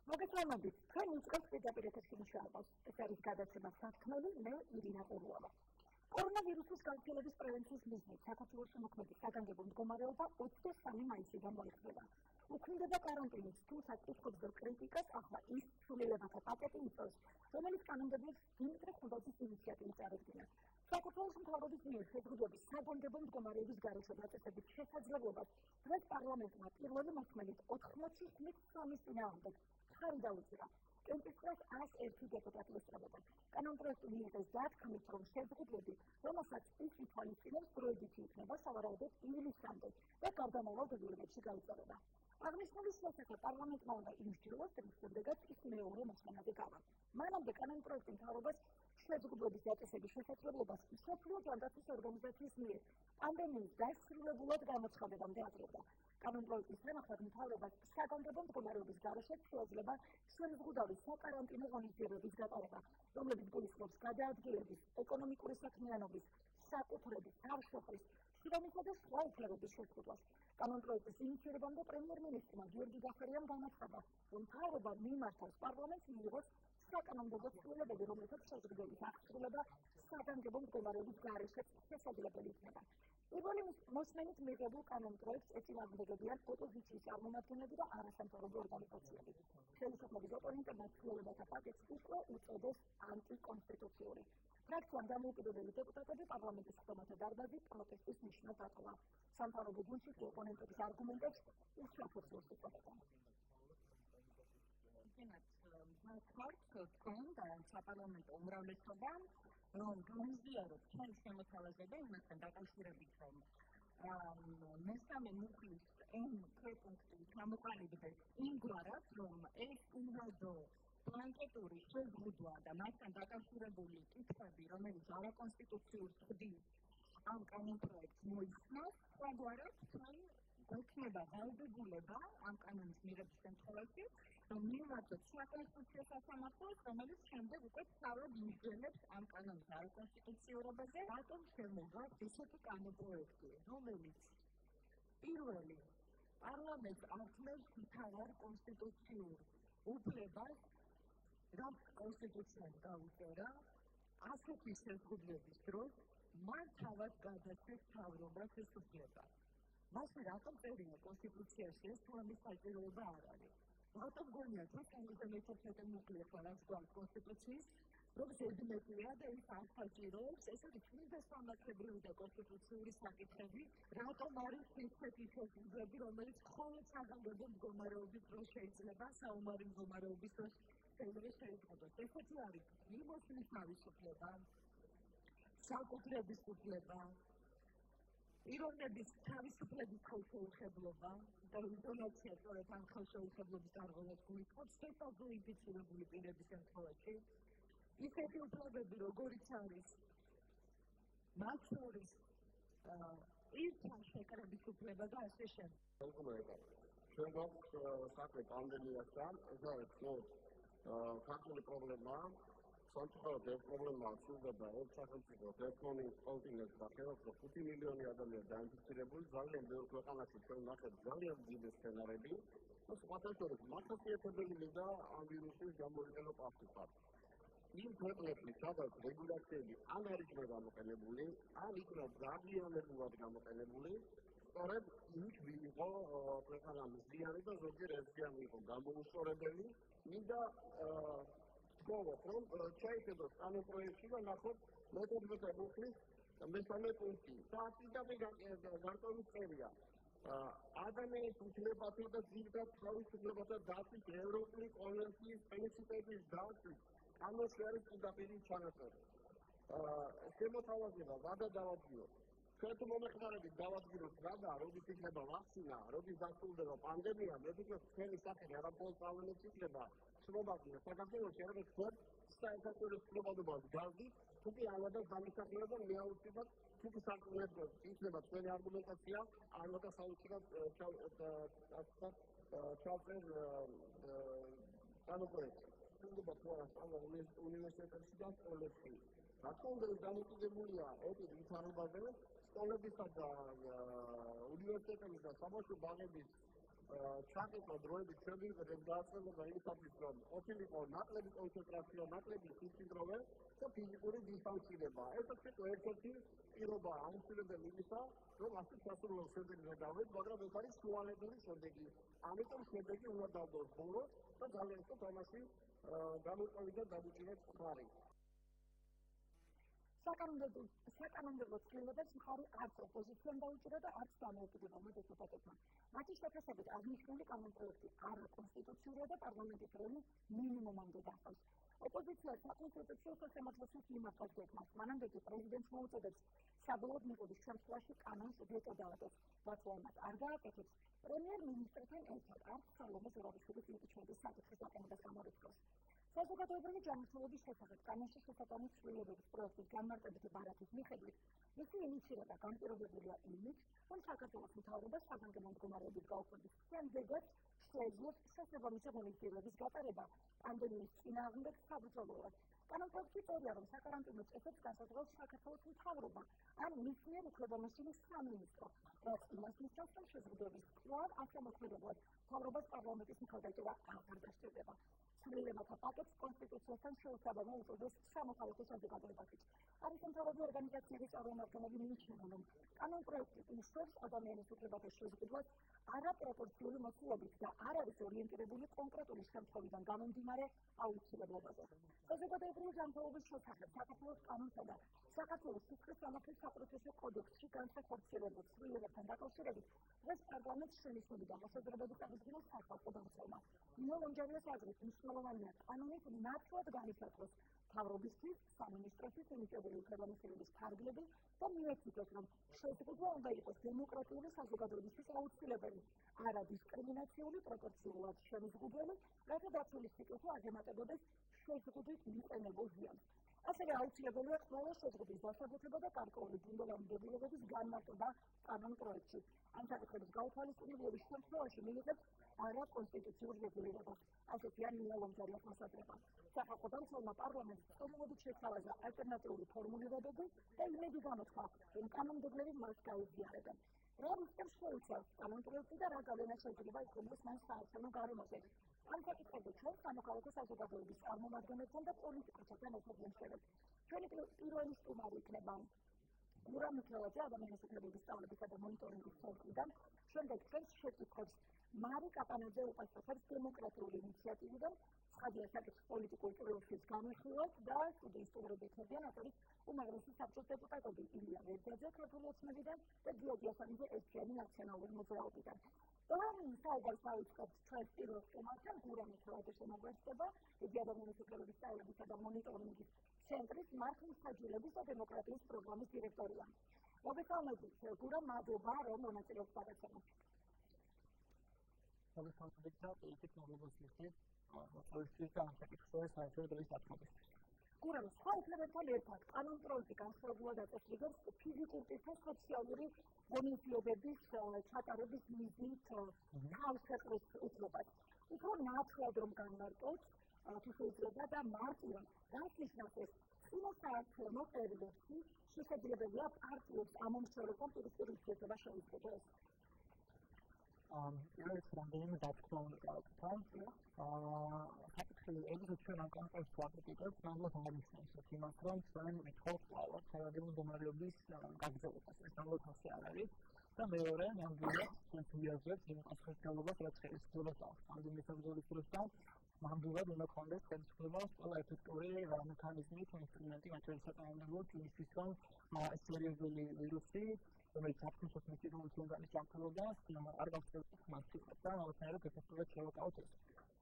მოგესალმებით, თქვენ უწყებს პირდაპირ ეთერში მუშაობას. ეს არის გადაცემა სათქმელი, მე ირინა ყურუავა. კორონა ვირუსის გავრცელების პრევენციის მიზნით საქართველოში მოქმედი მდგომარეობა 23 მაისიდან მოიხდება. უქმდება კარანტინის, თუმცა კითხვებს და კრიტიკას ახლა ის სრულიებათა პაკეტი იწვევს, რომელიც კანონმდებლობს დიმიტრი ხუნდაძის ინიციატივით წარადგინა. საქართველოს მთავრობის მიერ შეზღუდვების საგანგებო მდგომარეობის გარეშე დაწესების შესაძლებლობას დღეს პარლამენტმა პირველი მოქმედით 83 წინააღმდეგ ხარი დაუჭირა. კენჭისყრას 101 დეპუტატი ესწრებოდა. კანონპროექტი მიიღეს დათქმით, რომ შეზღუდვები, რომელსაც ის ითვალისწინებს, დროებით იქნება სავარაუდოდ ივლისამდე და გარდამავალ დებულებებში გაუწევება. აღნიშნულის შესახებ პარლამენტმა უნდა იმსჯელოს, რის შემდეგაც ის მეორე მოსმენაზე გავა. მანამდე კანონპროექტი მთავრობას შეზღუდვების დაწესების შესაძლებლობას მსოფლიო ჯანდაცვის ორგანიზაციის მიერ პანდემიის დასრულებულად გამოცხადებამდე აძლევდა. კანონპროექტის თანახმად მთავრობას საგანგებო მდგომარეობის გარეშე შეეძლება შეზღუდავი საკარანტინო ღონისძიებების გატარება, რომლებიც გულისხმობს გადაადგილების, ეკონომიკური საქმიანობის, საკუთრების, თავშეყრის, შრომისა და სხვა უფლებების შეზღუდვას. კანონპროექტის ინიციირებამდე პრემიერ-მინისტრმა გიორგი გახარიამ განაცხადა, რომ მთავრობა მიმართავს პარლამენტს მიიღოს საკანონმდებლო ცვლილებები, რომლითაც შეზღუდვების აღსრულება საგანგებო მდგომარეობის გარეშე შესაძლებელი იქნება. პირველი მოსმენით მიღებულ კანონპროექტს ეწინააღმდეგებიან ოპოზიციის წარმომადგენლები და არასამთავრობო ორგანიზაციები. ხელისუფლების ოპონენტებმა ცვლილებათა პაკეტს უკვე უწოდეს ანტიკონსტიტუციური. ფრაქციამ დამოუკიდებელი დეპუტატები პარლამენტის ხდომათა დარბაზი პროტესტის ნიშნად დატოვა. სამთავრობო გუნდში ოპონენტების არგუმენტებს უსაფრთხო უწოდებენ. თქვენ და საპარლამენტო უმრავლესობამ რომ გაიზიაროთ თქვენ შემოთავაზე და იმასთან დაკავშირებით რომ მესამე მუხლის ქვეპუნქტი ჩამოყალიბდეს იმგვარად, რომ ეს უვადო ბლანკეტური შეზღუდვა და მასთან დაკავშირებული კითხვები, რომელიც არაკონსტიტუციურ ხდის ამ კანონპროექტს მოისმენს, სხვაგვარად თქვენ უქმდება დადებულება ამ კანონის მიღების შემთხვევაში, რომ მივმართოთ საკონსტიტუციო სასამართლოს, რომელიც შემდეგ უკვე თავად იმსჯელებს ამ კანონის არაკონსტიტუციურობაზე, რატომ შემოგვაქვს ესეთი კანონპროექტი, რომელიც პირველი პარლამენტს ართმევს მთავარ კონსტიტუციურ უფლებას, რაც კონსტიტუციამ გაუწერა, ასეთი შეზღუდვების დროს მან თავად გადასცეს მთავრობას ეს უფლება. მასე რატომ წერია კონსტიტუციაში ეს თუ ამის საჭიროება არ არის? რატომ გონიათ, რომ მე-11 მუხლი ახლა რაც გვაქვს კონსტიტუციის, რომ ზედმეტია და ის არ საჭიროებს, ეს არის წმინდა სამართლებრივი და კონსტიტუციური საკითხები, რატომ არის ესეთი შეზღუდვები, რომელიც მხოლოდ საგანგებო მდგომარეობის დროს შეიძლება, საომარი მდგომარეობის დროს შეიძლება შეიზღუდოს. ესეთი არის მიმოსვლის თავისუფლება, საკუთრების უფლება, პიროვნების თავისუფლების ხელშეუხებლობა და იზოლაცია სწორედ ამ ხელშეუხებლობის დარღვევას გულისხმობს შესაძლო ინფიცირებული პირების შემთხვევაში. ისეთი უფლებები, როგორიც არის მათ შორის პირთან შეკრების უფლება და ასე შემდეგ. ჩვენ გვაქვს საქმე პანდემიასთან, ეს ქართული პრობლემაა. სამწუხაროდ ეს პრობლემა სრულდება ერთ სახელმწიფოს, ერთ კონტინენტს და ხელს 5 მილიონი ადამიანი დაინფიცირებული, ძალიან ბევრ ქვეყანაში ჩვენ ვნახეთ ძალიან დიდი სცენარები. სხვათა შორის მახასიათებელი მინდა ამ ვირუსის გამორიყენო პასუხად. იმ ქვეყნებში, სადაც რეგულაციები ან არ იქნა გამოყენებული, ან იქნა დაბიანებულად გამოყენებული, სწორედ იქ მიიღო ქვეყანა მზიანი და ზოგიერთ ეს ზიანი იყო გამოუსწორებელი. მინდა ვთქვათ, რომ ჩაიხედოს კანონპროექტში და ნახოთ მე-11 მუხლის მესამე პუნქტი. საათიდან გარკვევის წერია. ადამიანის უფლებათა და ძირითად თავისუფლებათა დაცვის ევროპული კონვენციის პრინციპების დაცვის კანონში არის პირდაპირი ჩანაწერი. შემოთავაზება ვადა დავადგინოთ. ჩვენ თუ მომეხმარებით დავადგინოთ ვადა, როდის იქნება ვაქცინა, როდის დასრულდება პანდემია, მე ვფიქრობ თქვენი სახელი არამხოლოდ პარლამენტში იქნება ცნობადი და საქართველოში არამედ თქვენ საერთაშორისო ცნობადობას გაზდით, თუ კი ამადას დამისახება და მეაუცილებლად თუ კი საკუთრებად იქნება თქვენი არგუმენტაცია, ამადა საოცრად ჩავწერ კანონპროექტს. უნდა თუ არა სწავლა უნივერსიტეტებში და სკოლებში. რა თქმა უნდა, დამოკიდებულია ეტიკის ვითარებაზე, სკოლებისა და უნივერსიტეტების და საბავშვო ბაღების ჩაკეტო დროებით შევიღებთ დაწყება იმისათვის, რომ ყოფილიყო ნაკლები კონცენტრაცია, ნაკლები სიცივე და ფიზიკური დისტანცირება. ეს ერთ-ერთი პირობა აუცილებელი იმისა, რომ ასე სასურველ შედეგს გადავიდეთ, მაგრამ ეს არის სრულიადული შედეგი. ამიტომ შედეგი უნდა დავდოს ბოლოს და ძალიან უფრო თამაში გამოწვევით და დამუჭირეთ ხარი. საკანონმდებლო ცვლილებებს მხარი არც ოპოზიციამ დაუჭირა და არც დამოუკიდებელმა დეპუტატებმა. მათი შეფასებით აღნიშნული კანონპროექტი არაკონსტიტუციურია და პარლამენტის როლი მინიმუმამდე დახავს. ოპოზიცია საკონსტიტუციო სასამართლოს მიმართავს გეგმას, მანამდე კი პრეზიდენტს მოუწოდებს საბოლოოდ მიღების შემთხვევაში კანონს ვეტო დაადოს, რაც ამას არ გააკეთებს. პრემიერ-მინისტრთან ერთად არც სალომე ზურაბიშვილის იმპიჩმენტის საკითხის დაყენებას გამორიცხავს. საზოგადოებრივი ჯანმრთელობის შესახებ კანონში შესატანის ცვლილებების პროექტის განმარტებითი ბარათის მიხედვით, მისი ინიციირება განპირობებულია იმით, რომ საქართველოს მთავრობას საგანგებო მდგომარეობის გაუქმების შემდეგაც შეეძლოს შესაბამისი ღონისძიებების გატარება პანდემიის წინააღმდეგ საბრძოლველად. კანონპროექტი წერია, რომ საკარანტინო წესებს განსაზღვრავს საქართველოს მთავრობა ან მის მიერ უფლებამოსილი სამინისტრო, რაც იმას ნიშნავს, რომ შეზღუდვების კვლავ ასამოქმედებლად მთავრობას პარლამენტის მხარდაჭერა აღარ დასჭირდება. ცვლილებათა პაკეტს კონსტიტუციასთან შეუსაბამო უწოდეს სამოქალაქო საზოგადოებაშიც. არისამთავრობო ორგანიზაციების წარმომადგენლები მიიჩნევენ, რომ კანონპროექტი უშუალოდ ადამიანის უფლებათა შეზღუდვას არაპროპორციული მოცულობით და არ არის ორიენტირებული კონკრეტული შემთხვევიდან გამომდინარე აუცილებლობაზე. საზოგადოებრივი ჯანმრთელობის შესახებ საქართველოს კანონსა და საქართველოს სიცხეს სამართლის საპროცესო კოდექსში განსახორციელებულ ცვლილებებთან დაკავშირებით დღეს პარლამენტს შენიშვნებიდან მოსაზრებები წარუდგინა სახალხო დამცველმა. ნინო-ლომჯარიას აზრით მნიშვნელოვანია კანონით ნათლად განისაზღვროს მთავრობისთვის, სამინისტროსთვის მიღებული უფლებამოსილების ფარგლები და მიეცითოს, რომ შეზღუდვა უნდა იყოს დემოკრატიული საზოგადოებისთვის აუცილებელი, არა დისკრიმინაციული, პროპორციულად შემზღუდველი, რათა დაცული სიკეთე აღემატებოდეს შეზღუდვის მიყენებულ ზიანს. ასევე აუცილებელია ყველა შეზღუდვის დასაბუთება და გარკვეული ბუნდოვანი დებულებების განმარტება კანონპროექტში. ამ საკითხების გაუთვალისწინებლების შემთხვევაში მიიღებს არაკონსტიტუციურ რეგულირებას. ასეთია ნინო-ლომჯარიას მოსაზრება. სახალხო დამცველმა პარლამენტს წელიწადობით შეთავაზა ალტერნატიული ფორმულირებები და იმედი გამოთქვა, რომ კანონმდებლები მას გაუზიარებენ. რა რისკებს შეიცავს კანონპროექტი და რა გავლენა შეიძლება იქონიოს მან საარჩევნო გარემოზე. ამ საკითხებზე ჩვენ სამოქალაქო საზოგადოების წარმომადგენლებთან და პოლიტიკოსებთან ერთად ვიმსჯერებთ. ჩვენი პირველი სტუმარი იქნება გურამ მიქელაძე, ადამიანის უფლებების სწავლებისა და მონიტორინგის ცენტრიდან. შემდეგ ჩვენს შეკითხვებს მარი კაპანაძე უპასუხებს დემოკრატიული ინიციატივიდან, ცხადია საკითხი პოლიტიკურ პრიორიტეტს განვიხილავთ და სტუდიის სტუმრები იქნებიან ავტორის უმაღლესი საბჭოს დეპუტატები ილია ვერდაძე ქართული ოცნებიდან და გიორგი ასანიძე ერთიანი ნაციონალური მოძრაობიდან. საუბარს დავიწყებთ ჩვენს პირველ სტუმართან, გურამ მიქელაძეს მოგვესწრება, იგი ადამიანის უფლებების სწავლებისა და მონიტორინგის ცენტრის მართლმსაჯულების და დემოკრატიის პროგრამის დირექტორია. მოგესალმებით, გურამ, მადლობა, რომ მონაწილეობთ გადაცემაში. მოგესალმებით და ისეთ მოგესალმებით. ყოველთვის განსაკუთრებით საერთაშორისო დათმობისთვის. გურამ, სხვა უფლებებთან ერთად კანონპროექტი განსხვავებულად აწესრიგებს ფიზიკურ პირთა სოციალური ღონისძიებების ჩატარების მიზნით თავშეყრის უფლებას. უფრო ნათლად რომ განმარტოთ, თუ შეიძლება და მარტივად, რაც ნიშნავს ეს წინასაარჩევნო პერიოდში შესაძლებელია პარტიებს ამომრჩევლობამ პირისპირ ურთიერთობა შეუწყდეს. ეს რამდენიმე დათქმა უნდა გავაკეთოთ. საკითხი ეგრეთ ჩვენ ამ კონტექსტს ვაკეთებთ, ნამდვილად აღნიშნავს იმას, რომ ჩვენ ვითხოვთ საგანგებო მდგომარეობის გაგრძელებას. ეს ნამდვილად ასე არ არის. და მეორე, ნამდვილად ჩვენ ვიაზრებთ იმ ასხეთქელობას, რაც ხელისუფლებას აქვს პანდემიის საბრძოლოს დროს და ნამდვილად უნდა გქონდეს ხელისუფლებას ყველა ეფექტური მექანიზმით, ინსტრუმენტი, მათ შორის საკანონმდებლო იმისთვის, რომ ეს სერიოზული ვირუსი, რომელიც საქართველოს მიწისქვეშა ჯანმრთელობას არ გავრცელდეს მასშტაბით და ნებისმიერ ეფექტურად შევაკავოთ ეს.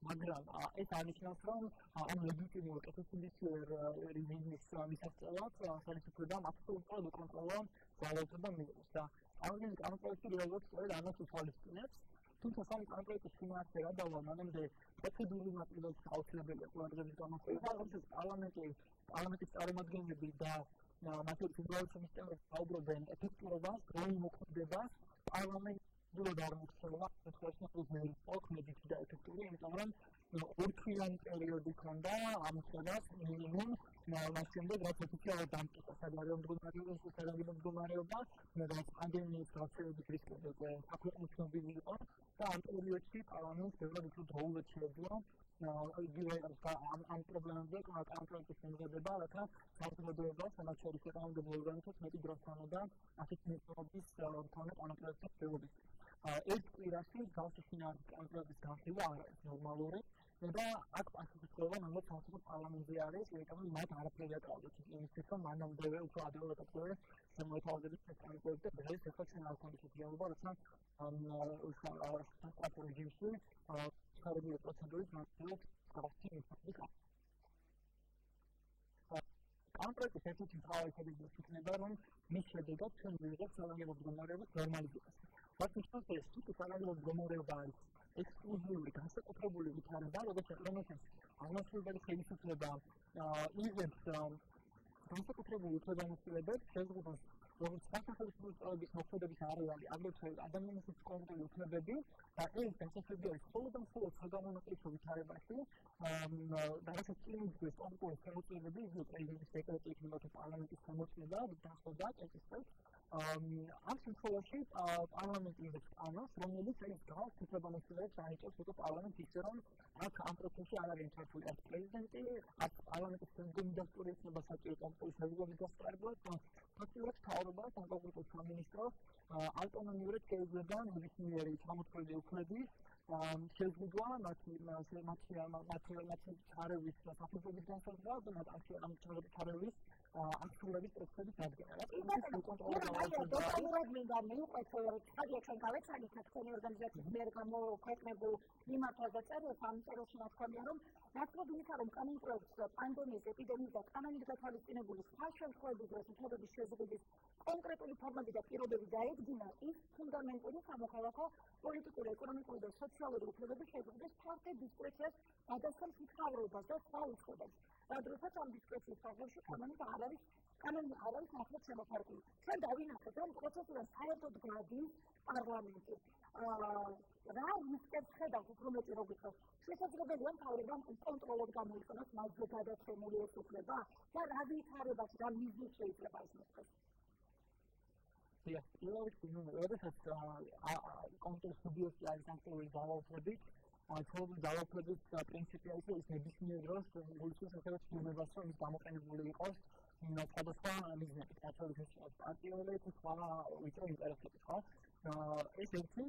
მაგრამ ეს არნიშნავს, რომ ამ ლეგიტიმურ ოპოზიციურ მიზნის მისაღწევად ხელისუფლებამ აბსოლუტურად უკონტროლო ძალაუფლება მიიღოს და ამგვარი კანონპროექტი რეალურად სწორედ ამას უთვალისწინებს. თუმცა სამი კანონპროექტის სიმართლე რა დავა, მანამდე პროცედურული მატერიალების აუცილებელია ყურადღების გამოსწორება, როდესაც პარლამენტის წარმომადგენლები და მათ შორის უმრავლესობის მისწევრები საუბრობენ ეფექტურობას, მოქმედებას, პარლამენტს დრო და მოხსენება, ეს ხალხის მედიცინა და ეფექტური, იმიტომ რომ ორთვიანი პერიოდი ქონდა ამ ხელას მინიმუმ მას შემდეგ რაც ოფიციალურად დამტკიცა საგარეო მდგომარეობა რაც პანდემიის გავრცელების რისკებზე საქვეყნო ცნობილი იყო და ამ პერიოდში პარლამენტს ბევრად უფრო დროულად შეეძლო იგივე ამ პრობლემებზე კონკრეტულ შემოღება, რათა საზოგადოებას მათ შორის საკანონმდებლო ორგანოებს მეტი დრო ჰქონოდა ასეთ მეცნიერების მქონე კონკრეტულ ცდილობებს. ეს კვირაში მსგავსი შინაარსის კონკრეტის განხილვა არ არის ნორმალური და აქ პასუხისმგებლობა ნამდვილად სამხედრო პარლამენტზე არის, იმიტომ მათ არაფერი აკავებს იმისთვის, რომ მანამდევე უფრო ადვილად შემოეთავაზებინათ ეს კონკრეტული და დღეს ახლა ჩვენ არ გვქონდეს შეფასება, რათა საკუთარ რეჟიმში ხარებილი პროცედურის მასშტაბით გავხსნით ის. კონკრეტულ ერთ-ერთი მთავარი შედეგი იქნება, რომ მის შედეგად ჩვენ ვიღებთ საგანგებო მდგომარეობის ნორმალიზებას. ფაქტობრივად ეს საგანგებო მდგომარეობა არის ექსკლუზიური განსაკუთრებული ვითარება, რომელსაც აღმასრულებელი ხელისუფლება იღებს განსაკუთრებული უფლებამოსილებებს, შეზღუდავს როგორც სახელმწიფო წევრების მოქმედების არეალი, აგრეთვე ადამიანის კონკრეტული უფლებები და ეს დასაშვები არის მხოლოდ და მხოლოდ საგამონაკლისო ვითარებაში და რასაც წინუძღვის კონკრეტული ხელმოწერები, იგივე პრეზიდენტის დეკრეტი იქნება თუ პარლამენტის ხელმოწერა დახვდა წესისწრებს. ამ შემთხვევაში პარლამენტი იღებს კანონს, რომელიც ეს გავს უფლებამოსილებს ანიჭებს უკვე პარლამენტს ისე რომ აქ ამ პროცესში არ არის ჩართული არც პრეზიდენტი, არც პარლამენტის შემდგომი იქნება საჭირო კონკრეტული საზოგადოების დასწრებლად, ფაქტობრივად მთავრობა საკონკრეტო სამინისტრო ავტონომიურად შეიძლება ნებისმიერი ჩამოთვლილი უფლების შეზღუდვა მათი ჩარევის საფუძვლების განსაზღვრა და ამ ჩარევის აღსრულების პროცესების დადგენა. დეტალურად მინდა მივყვეთ, ხადია ჩვენ გავეცადეთ თქვენი ორგანიზაციის მიერ გამოქვეყნებულ მიმართვას და წერილს ამ წერილში ნათქვამია, რომ ნაცნობითა რომ კანონპროექტს პანდემიის ეპიდემიის და კანონით გათვალისწინებული სხვა შემთხვევების დროს უფლებების შეზღუდვის კონკრეტული ფორმები და პირობები დაედგინა ის ფუნდამენტური სამოქალაქო პოლიტიკური, ეკონომიკური და სოციალური უფლებების შეზღუდვის ფართო დისკრეციას გადასცემს მთავრობას და სხვა უწყებებს. რა დროსაც ამ დისკრეციის ფარგლებში კანონი არ არის ნახოთ შემოფარგლული. ჩვენ დავინახეთ, რომ პროცედურას საერთოდ გადის პარლამენტი. რა რისკებს ხედავთ უფრო მეტი როგორ შესაძლებელია მთავრობამ კონტროლად გამოიყენოს მასზე გადაცემული ეს უფლება და რა ვითარებაში და მიზნით შეიძლება ის მოხდეს. როდესაც კონკრეტულ სუბიექტი არის განსხვავებული ძალაუფლებით, ჩვეულებრივ ძალაუფლების პრინციპი არის, რომ ის ნებისმიერ დროს გულისხმობს ასევე ცდილებას, რომ ის გამოყენებული იყოს სხვადასხვა მიზნებით, რაც არის პარტიული თუ სხვა ვიწრო ინტერესები, ხო? ეს ერთი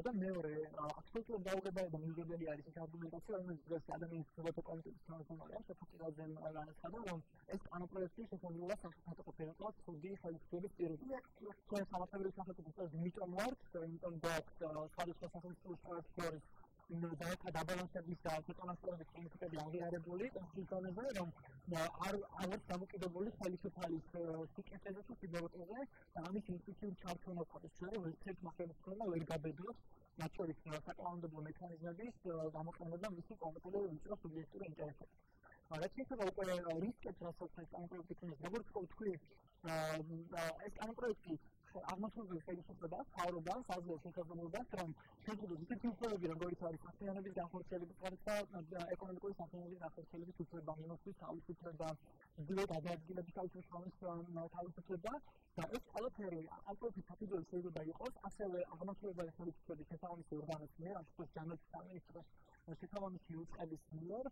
და მეორე, აბსოლუტურად დაუგებარი და მიუღებელი არის ის არგუმენტაცია, რომელიც დღეს ადამიანის ცნობათა კომიტეტის თანამშრომელია, შეფასებაზე განაცხადა, რომ ეს კანონპროექტი შესაძლოა სახელმწიფო ფერმას ხუთი ხელისუფლების პირობებში. ჩვენ სამართლებრივი სახელმწიფოს იმიტომ ვართ, იმიტომ გვაქვს სხვადასხვა სახელმწიფო შორის დაბალანსების და უკანასკნელების პრინციპები აღიარებული კონსტიტუციონაზე, რომ არ არის დამოკიდებული ხელისუფლის სიკეთეზე თუ სიბოროტეზე და ამის ინსტიტუტური ჩართვნა ხდება. ჩვენ ერთ-ერთ სახელმწიფოსთან ვერ გაბედოს მათ შორის საკანონმდებლო მექანიზმების გამოყენება მისი კონკრეტული ვიწრო სუბიექტური ინტერესები. რაც შეიძლება უკვე რისკებს რასაც ეს კონკრეტული ფიქრის როგორც თქვი ეს კონკრეტული აღმოსავლური ხელისუფლება, მთავრობა, საზღვაო შესაძლებლობას, რომ შეზღუდოს ისეთი უფლებები, როგორიც არის საფრთხეების განხორციელების და ეკონომიკური საფრთხეების განხორციელების უფლება, მიმოხილვის თავისუფლება, იგივე გადაადგილების თავისუფლება და ეს ყველაფერი კონკრეტული საფუძველი შეიძლება იყოს ასევე აღმოსავლური ხელისუფლების შესაბამისი ორგანოს მიერ, ამ შემთხვევაში ჯანდაცვის სამინისტროს შესაბამისი უწყების მიერ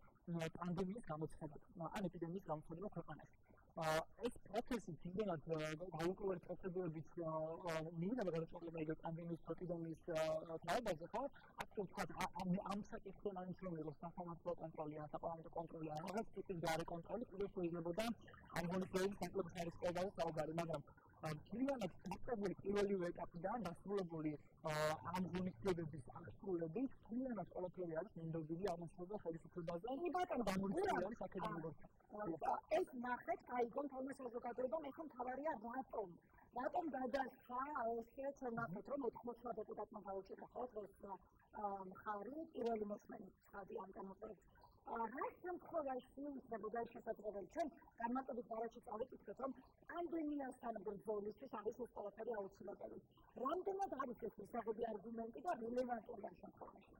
პანდემიის გამოცხადება, ან ეპიდემიის გამოცხადება ქვეყანაში. ეს პროცესი ძირითადად გაუკვირველი პროცედურებით მიიღება გადაწყვეტილება იგივე პანდემიის ეპიდემიის თაობაზე, ხო? აქ ვთქვათ, ამ საკითხზე მაინც რომ იყოს სახელმწიფო კონტროლი, ან საპარლამენტო კონტროლი, ან რაღაც ტიპის გარე კონტროლი, კიდევ შეიძლებოდა ამ ღონისძიების საკლუბო ხარისხებაზე საუბარი, მაგრამ ძირითადად მოწყობილი პირველივე ეტაპიდან დასრულებული ამ ღონისძიებების აღსრულებით ძირითადად ყველაფერი არის მინდობილი აღმოსავლურ ხელისუფლებაზე და გამორჩეული არის აკადემიკოსი. ეს ნახეთ, გაიგონ თომა საზოგადოებამ, ეხლა მთავარია რატომ გადასცა ეს ნახეთ, რომ 80 დეპუტატმა გაუჭირა ხო ეს მხარი პირველი მოსმენის ხაზი ამ კანონპროექტს. რა შემთხვევაში იქნებოდა შესაძლებელი? ჩვენ განმარტებით ბარათში წავიკითხეთ, რომ პანდემიასთან ბრძოლისთვის არის ეს ყველაფერი აუცილებელი. რამდენად არის ეს მისაღები არგუმენტი და რელევანტური ამ შემთხვევაში?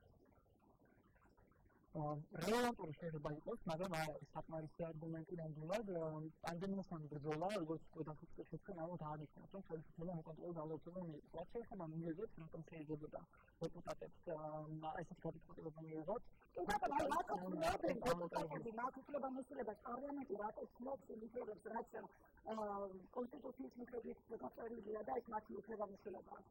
რელევანტური შეიძლება იყოს, მაგრამ არ არის საკმარისი არგუმენტი ნამდვილად პანდემიასთან ბრძოლა, როგორც გადახურვის შეცდომა ამოთ აღნიშნავს, რომ ხელისუფლება მოკონტროლო ძალაუფლება მიიღოს. რაც შეიძლება მიზნით, რატომ შეიძლება დეპუტატებს ესეთი გადაწყვეტილება მიიღოთ. ბატონო, რატომ დეპუტატები მათ უფლებამოსილებას პარლამენტი რატომ ცნობს იმითებს, რაც კონსტიტუციის მიხედვით გაწერილია და ეს მათი უფლებამოსილებაა.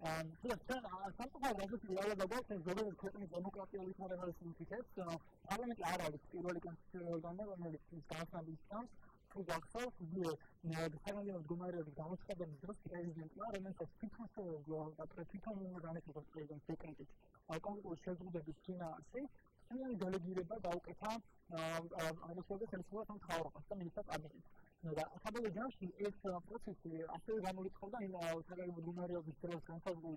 სამწუხაროდ რეალობა გვაქვს ზოგადად ქვეყნის დემოკრატიული ვითარებალის მითითებს პარლამენტი არ არის პირველი კონსტიტუციური ორგანო რომელიც განსხვავების წამს თუ გახსოვს საგანგებო მდგომარეობის გამოცხადების დროს პრეზიდენტმა რომელსაც თვითონ განეთქვას პრეზიდენტის დეკრეტით კონკრეტული შეზღუდვების წინააღმდეგ სრული დელეგირება გაუკეთა აღმოსავლეთის ხელისუფლებას და მთავრობას და მინისტრთა კაბინეტს. და საბოლოო ჯამში ეს პროცესი ასევე გამორიცხავდა იმ საგანგებო მდგომარეობის დროს განსაზღვრულ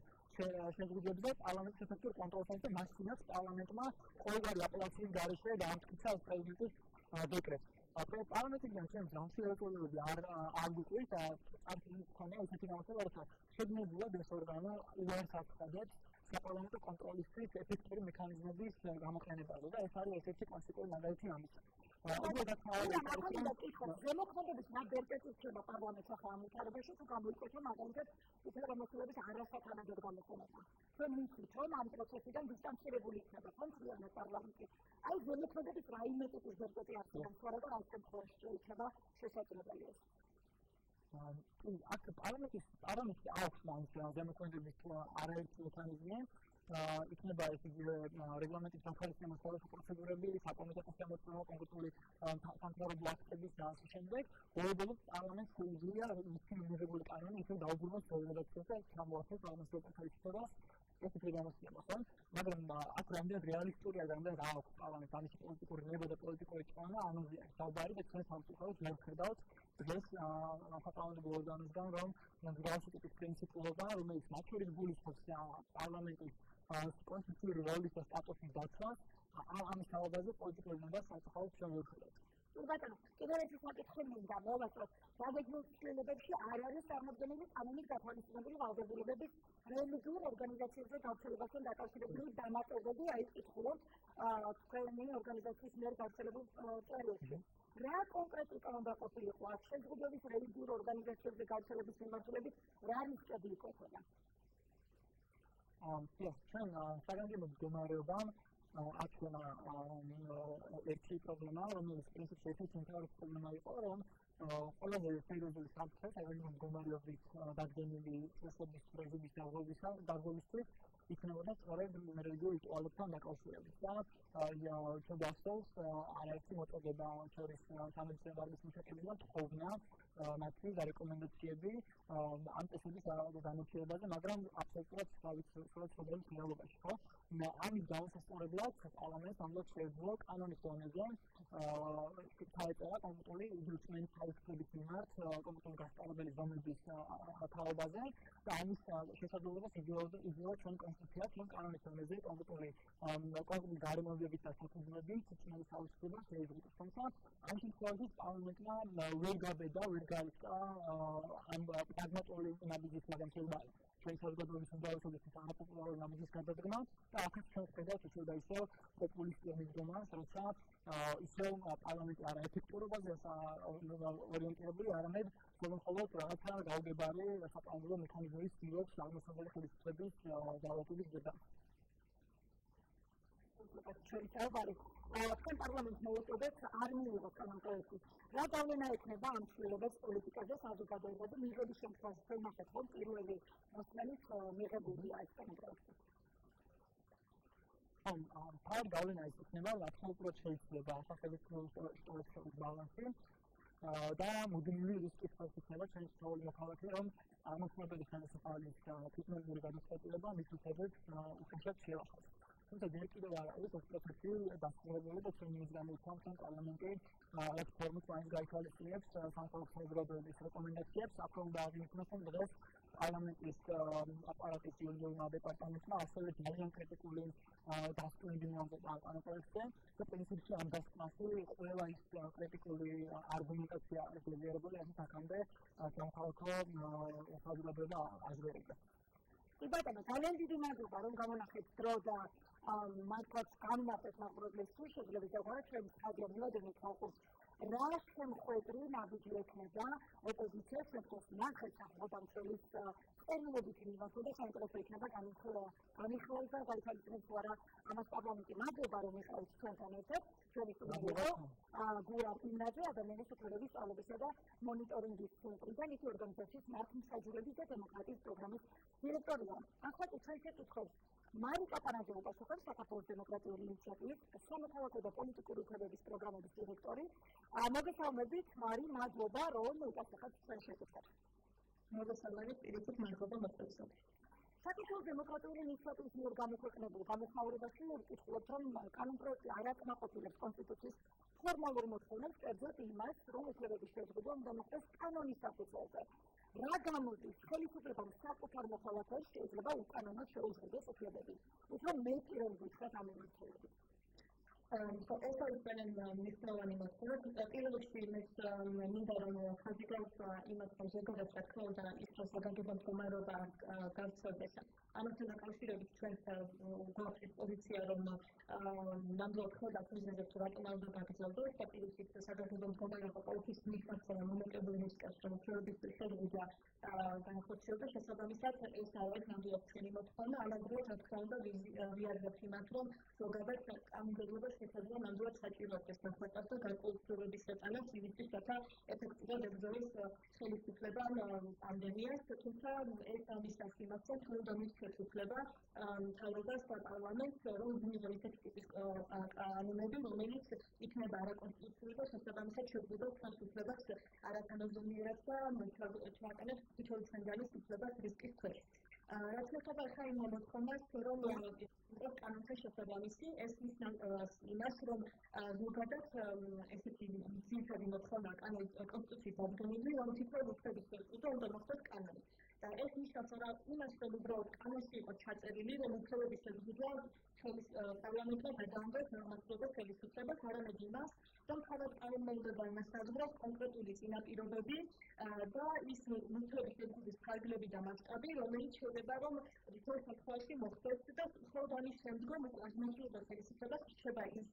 შეზღუდვებს და პარლამენტის ეფექტურ კონტროლს და მასშტაბს პარლამენტმა ყოველგვარი აპელაციის გარეშე დაამტკიცა პრეზიდენტის დეკრეტს. პარლამენტიდან ჩემს გამოსავალებლები არ გვიყვით და არც მქონია ესეთი გამოსავალი, რომ შეგნებულად ეს ორგანო უარს აცხადებს საპარლამენტო კონტროლისთვის ეფექტური მექანიზმების გამოყენებაზე და ეს არის ერთ-ერთი კლასიკური მაგალითი ამისა. ზემოქმედების მაგალითებს ხდება პარლამენტს ახლა ამ ვითარებაში თუ გამოიკვეთა მაგალითად უფლებამოსილების არასათანადოდ გამოყენება. ჩვენ ვიცით, რომ ამ პროცესიდან დისტანცირებული იქნება კონკრეტულად პარლამენტი. აი ზემოქმედების რაიმე ტიპის ვერტეტი არსებობს, მაგრამ რა შემთხვევაში შეიძლება შესაძლებელი ეს. აქ პარლამენტი აქვს მაინც ზემოქმედების არაერთი მექანიზმი. იქნება ეს რეგლამენტის სახალისმო მოსწავლეთა პროცედურები, საკომიტეტო შემოწმება, კონკრეტული სამთავრობო აქტების და ასე შემდეგ. უბრალოდ პარლამენტს შეუძლია მისი მიღებული კანონი ისე დაუბრუნოს რედაქციას და ჩამოართოს პარლამენტის ხელისუფლებას ესეთი გამოსცემას. მაგრამ აქ რამდენად რეალისტურია და რამდენად აქვს პარლამენტს ამისი პოლიტიკური ნება და პოლიტიკური ჭრომა ამაზე საუბარი და ჩვენ სამწუხაროდ ვერ ვხედავთ დღეს საპარლამენტო ორგანოსგან რომ მსგავსი ტიპის პრინციპულობა რომელიც მათ შორის გულისხმობს პარლამენტის კონსტიტუციური როლის და სტატუსის დაცვას ამის თავაზე პოლიტიკური ნება სამწუხაროდ ჩვენ ვერ ვხედავთ. ბატონო, კიდევ ერთი საკითხი მინდა მოვაწოდოთ. საგანგებო ცვლილებებში არ არის წარმოდგენილი კანონით გათვალისწინებული ვალდებულებების რელიგიურ ორგანიზაციებზე გავრცელებასთან დაკავშირებული დამატებები, აი ვკითხულობთ თქვენი ორგანიზაციის მიერ გავრცელებულ წერილებში. რა კონკრეტულად უნდა ყოფილიყო აქ შეზღუდვების რელიგიურ ორგანიზაციებზე გავრცელების მიმართულებით რა რისკები იყოფოდა? ჩვენ საგანგებო მდგომარეობამ აქ ერთი პრობლემა, რომელიც პრინციპში ერთ-ერთი მთავარი პრობლემა იყო, რომ ყველაზე სერიოზული საფრთხე საგანგებო მდგომარეობის დადგენილი წესების პრეზიდენტის დარღვევისთვის იქნებოდა სწორედ რელიგიურ რიტუალებთან დაკავშირებით და ჩვენ გახსოვს არაერთი მოწოდება შორის სამედიცინო დარგის მუშაკებისგან თხოვნა მათი რეკომენდაციები ამ წესების განმეორებაზე, მაგრამ აბსოლუტურად სხვადასხვაგვარად რეალობაში, ხო? ამის განსასწორებლად პარლამენტს ამბობს შეეძლო კანონის დონეზე ჩაეწერა კონკრეტული იგივე თავისუფლების მიმართ კონკრეტული გასწავლებელი ზომების თაობაზე და ამის შესაძლებლობას იძლევა ჩვენ კონსტიტუციას, რომ კანონის დონეზე კონკრეტული გარემოებებით და საფუძვლებით ჩვენი თავისუფლება შეეძლოს. თუმცა ამ შემთხვევაში პარლამენტმა ვერ გაბედა, ვერ გაიწა ამ პრაგმატული ნაბიჯის, მაგრამ შეიძლება ჩვენი საზოგადოების უმრავლესობის არაპოპულარული ნაბიჯის გადადგმა და აქაც ჩვენ ვხედავთ ისევ და ისევ პოპულისტურ მიდგომას, როცა ისევ პარლამენტი არა ეფექტურობაზე ორიენტირებული, არამედ მხოლოდ რაღაცა გაუგებარი საპარლამენტო მექანიზმების ცდილობს აღმოსავლელი ხელისუფლების ძალაუფლების ზრდა. თქვენ პარლამენტს მოვუწოდეთ არ მიიღო კანონპროექტი. რა გავლენა ექნება ამ ცვლილებებს პოლიტიკაზე, საზოგადოებაზე, მიღების შემთხვევაში ჩვენ ნახეთ, რომ პირველი მოსმენით მიღებულია ეს კანონპროექტი. თავად გავლენა ის იქნება, აბსოლუტურად შეიძლება სახელმწიფოს ბალანსი და მუდმივი რისკის ქვეშ იქნება ჩვენი ცხოველი მოქალაქე, რომ აღმოსავლელი ხელისუფლების თვითმმართველი გადაწყვეტილება მის უფლებებს უხეშად შეეხოს. თუმცა ჯერ კიდევ არ არის ეს პროცესი დასრულებული და ჩვენ იმის გამოვთქვამთ, რომ პარლამენტი რაც ფორმით მაინც გაითვალისწინებს სამხატვრო საზოგადოების რეკომენდაციებს, აქ უნდა აღინიშნოს, რომ დღეს პარლამენტის აპარატის იურიდიულმა დეპარტამენტმა ასევე ძალიან კრიტიკული დასკვნები მიაღწია ამ კანონპროექტზე და პრინციპში ამ დასკვნაში ყველა ის კრიტიკული არგუმენტაცია არის შეგერებული, რასაც აქამდე სამხატვრო საზოგადოება აზრებდა. ბატონო, ძალიან დიდი მადლობა, რომ გამონახეთ დრო და მართლაც განმარტეთ მაყურებლისთვის, შეძლებს დაგვარად ჩვენი თავი მილოდენი თვალყურს რა შემხვედრი ნაბიჯი ექნება ოპოზიციას შემთხვევით ნახეთ სახელმწიფოს წერილობით მიმართულ და საინტერესო იქნება განიხილოს და გაითვალისწინებს თუ არა ამას პარლამენტი. მადლობა რომ იყავით ჩვენთან ერთად. ჩვენი სტუდია გურა იმნაძე ადამიანის უფლებების სწავლებისა და მონიტორინგის ცენტრიდან ის ორგანიზაციის მართლმსაჯულების და დემოკრატიის პროგრამის დირექტორია. ახლა კითხვით ეკითხებს მარიკა პანაძე უპასუხებს საქართველოს დემოკრატიული ინიციატივის სამოქალაქო და პოლიტიკური უფლებების პროგრამების დირექტორი. მოგესალმებით, მარი, მადლობა, რომ უკასახად ჩვენ შეგხვდებით. მოგესალმებით, პირიქით მადლობა მოწვევისთვის. საქართველოს დემოკრატიული ინიციატივის მიერ გამოქვეყნებულ გამოხმაურებაში ვკითხულობთ, რომ კანონპროექტი არ აკმაყოფილებს კონსტიტუციის ფორმალურ მოთხოვნებს, კერძოდ იმას, რომ უფლებების შეზღუდვა უნდა მოხდეს კანონის საფუძველზე. რა გამოდის ხელისუფლებამ საკუთარ მოქალაქეებს შეიძლება უკანონოდ შეუზღუდოს უფლებები. უფრო მეტი რომ გითხრათ ამ მიმართულებით. ეს არის მნიშვნელოვანი მოთხოვნა. პირველ რიგში მინდა რომ ხაზი გავუსვა იმას, რომ ზოგადად რა თქმა უნდა ის საგანგებო მდგომარეობა გავრცელდეს. ამასთან დაკავშირებით ჩვენს გვაქვს პოზიცია, რომ ნამდვილად ხედავთ მიზნებს თუ რატომ არ უნდა გაგრძელდეს და პირიქით საგანგებო მდგომარეობა ყოველთვის მისმართება მომენტებრივ რისკებს, რომ უფლებების შეზღუდვა განხორციელდეს. შესაბამისად ეს არის ნამდვილად ჩვენი მოთხოვნა. ამავდროულად რა თქმა უნდა ვიაზრებთ იმას, რომ ზოგადად კანონმდებლობა შესაძლოა ნამდვილად საჭიროებდეს განხორციელებას და გარკვეულების შეტანას იმისთვის, რათა ეფექტურად ებრძოლოს ხელისუფლებამ პანდემიას, თუმცა ეს ამისას იმასთან თუ უნდა მისცეს უფლება მთავრობას და პარლამენტს, რომ მიიღონ ისეთი ტიპის კანონები, რომელიც იქნება არაკონსტიტუციური და შესაბამისად შეგვიძლია ჩვენს უფლებას არათანაზომიერად და ჩააყენებს თითოეულ ჩვენგანის უფლებას რისკის ქვეშ. რაც ეხება ახლა იმ მოთხოვნას, რომ კანონთან შესაბამისი, ეს იმას, რომ ზოგადად ესეთი ძირითადი მოთხოვნა კონსტიტუციის დადგენილი, რომ თითოეულ უფლების შეზღუდვა უნდა მოხდეს კანონით. და ეს ნიშნავს არა იმას, რომ უბრალოდ კანონში იყო ჩაწერილი, რომ უფლებების შეზღუდვა პარლამენტმა გადაუნდოს ნორმატიულობას ხელისუფლებას, არამედ იმას, რომ თავად კანონმდებლობა მასწავლებს კონკრეტული წინაპირობები და ის უფლების შეზღუდვის ფარგლები და მასშტაბი, რომელიც შეიძლება რომ თითოეულ შემთხვევაში მოხდეს და მხოლოდ ამის შემდგომ ნორმატიულობა ხელისუფლებას რჩება ის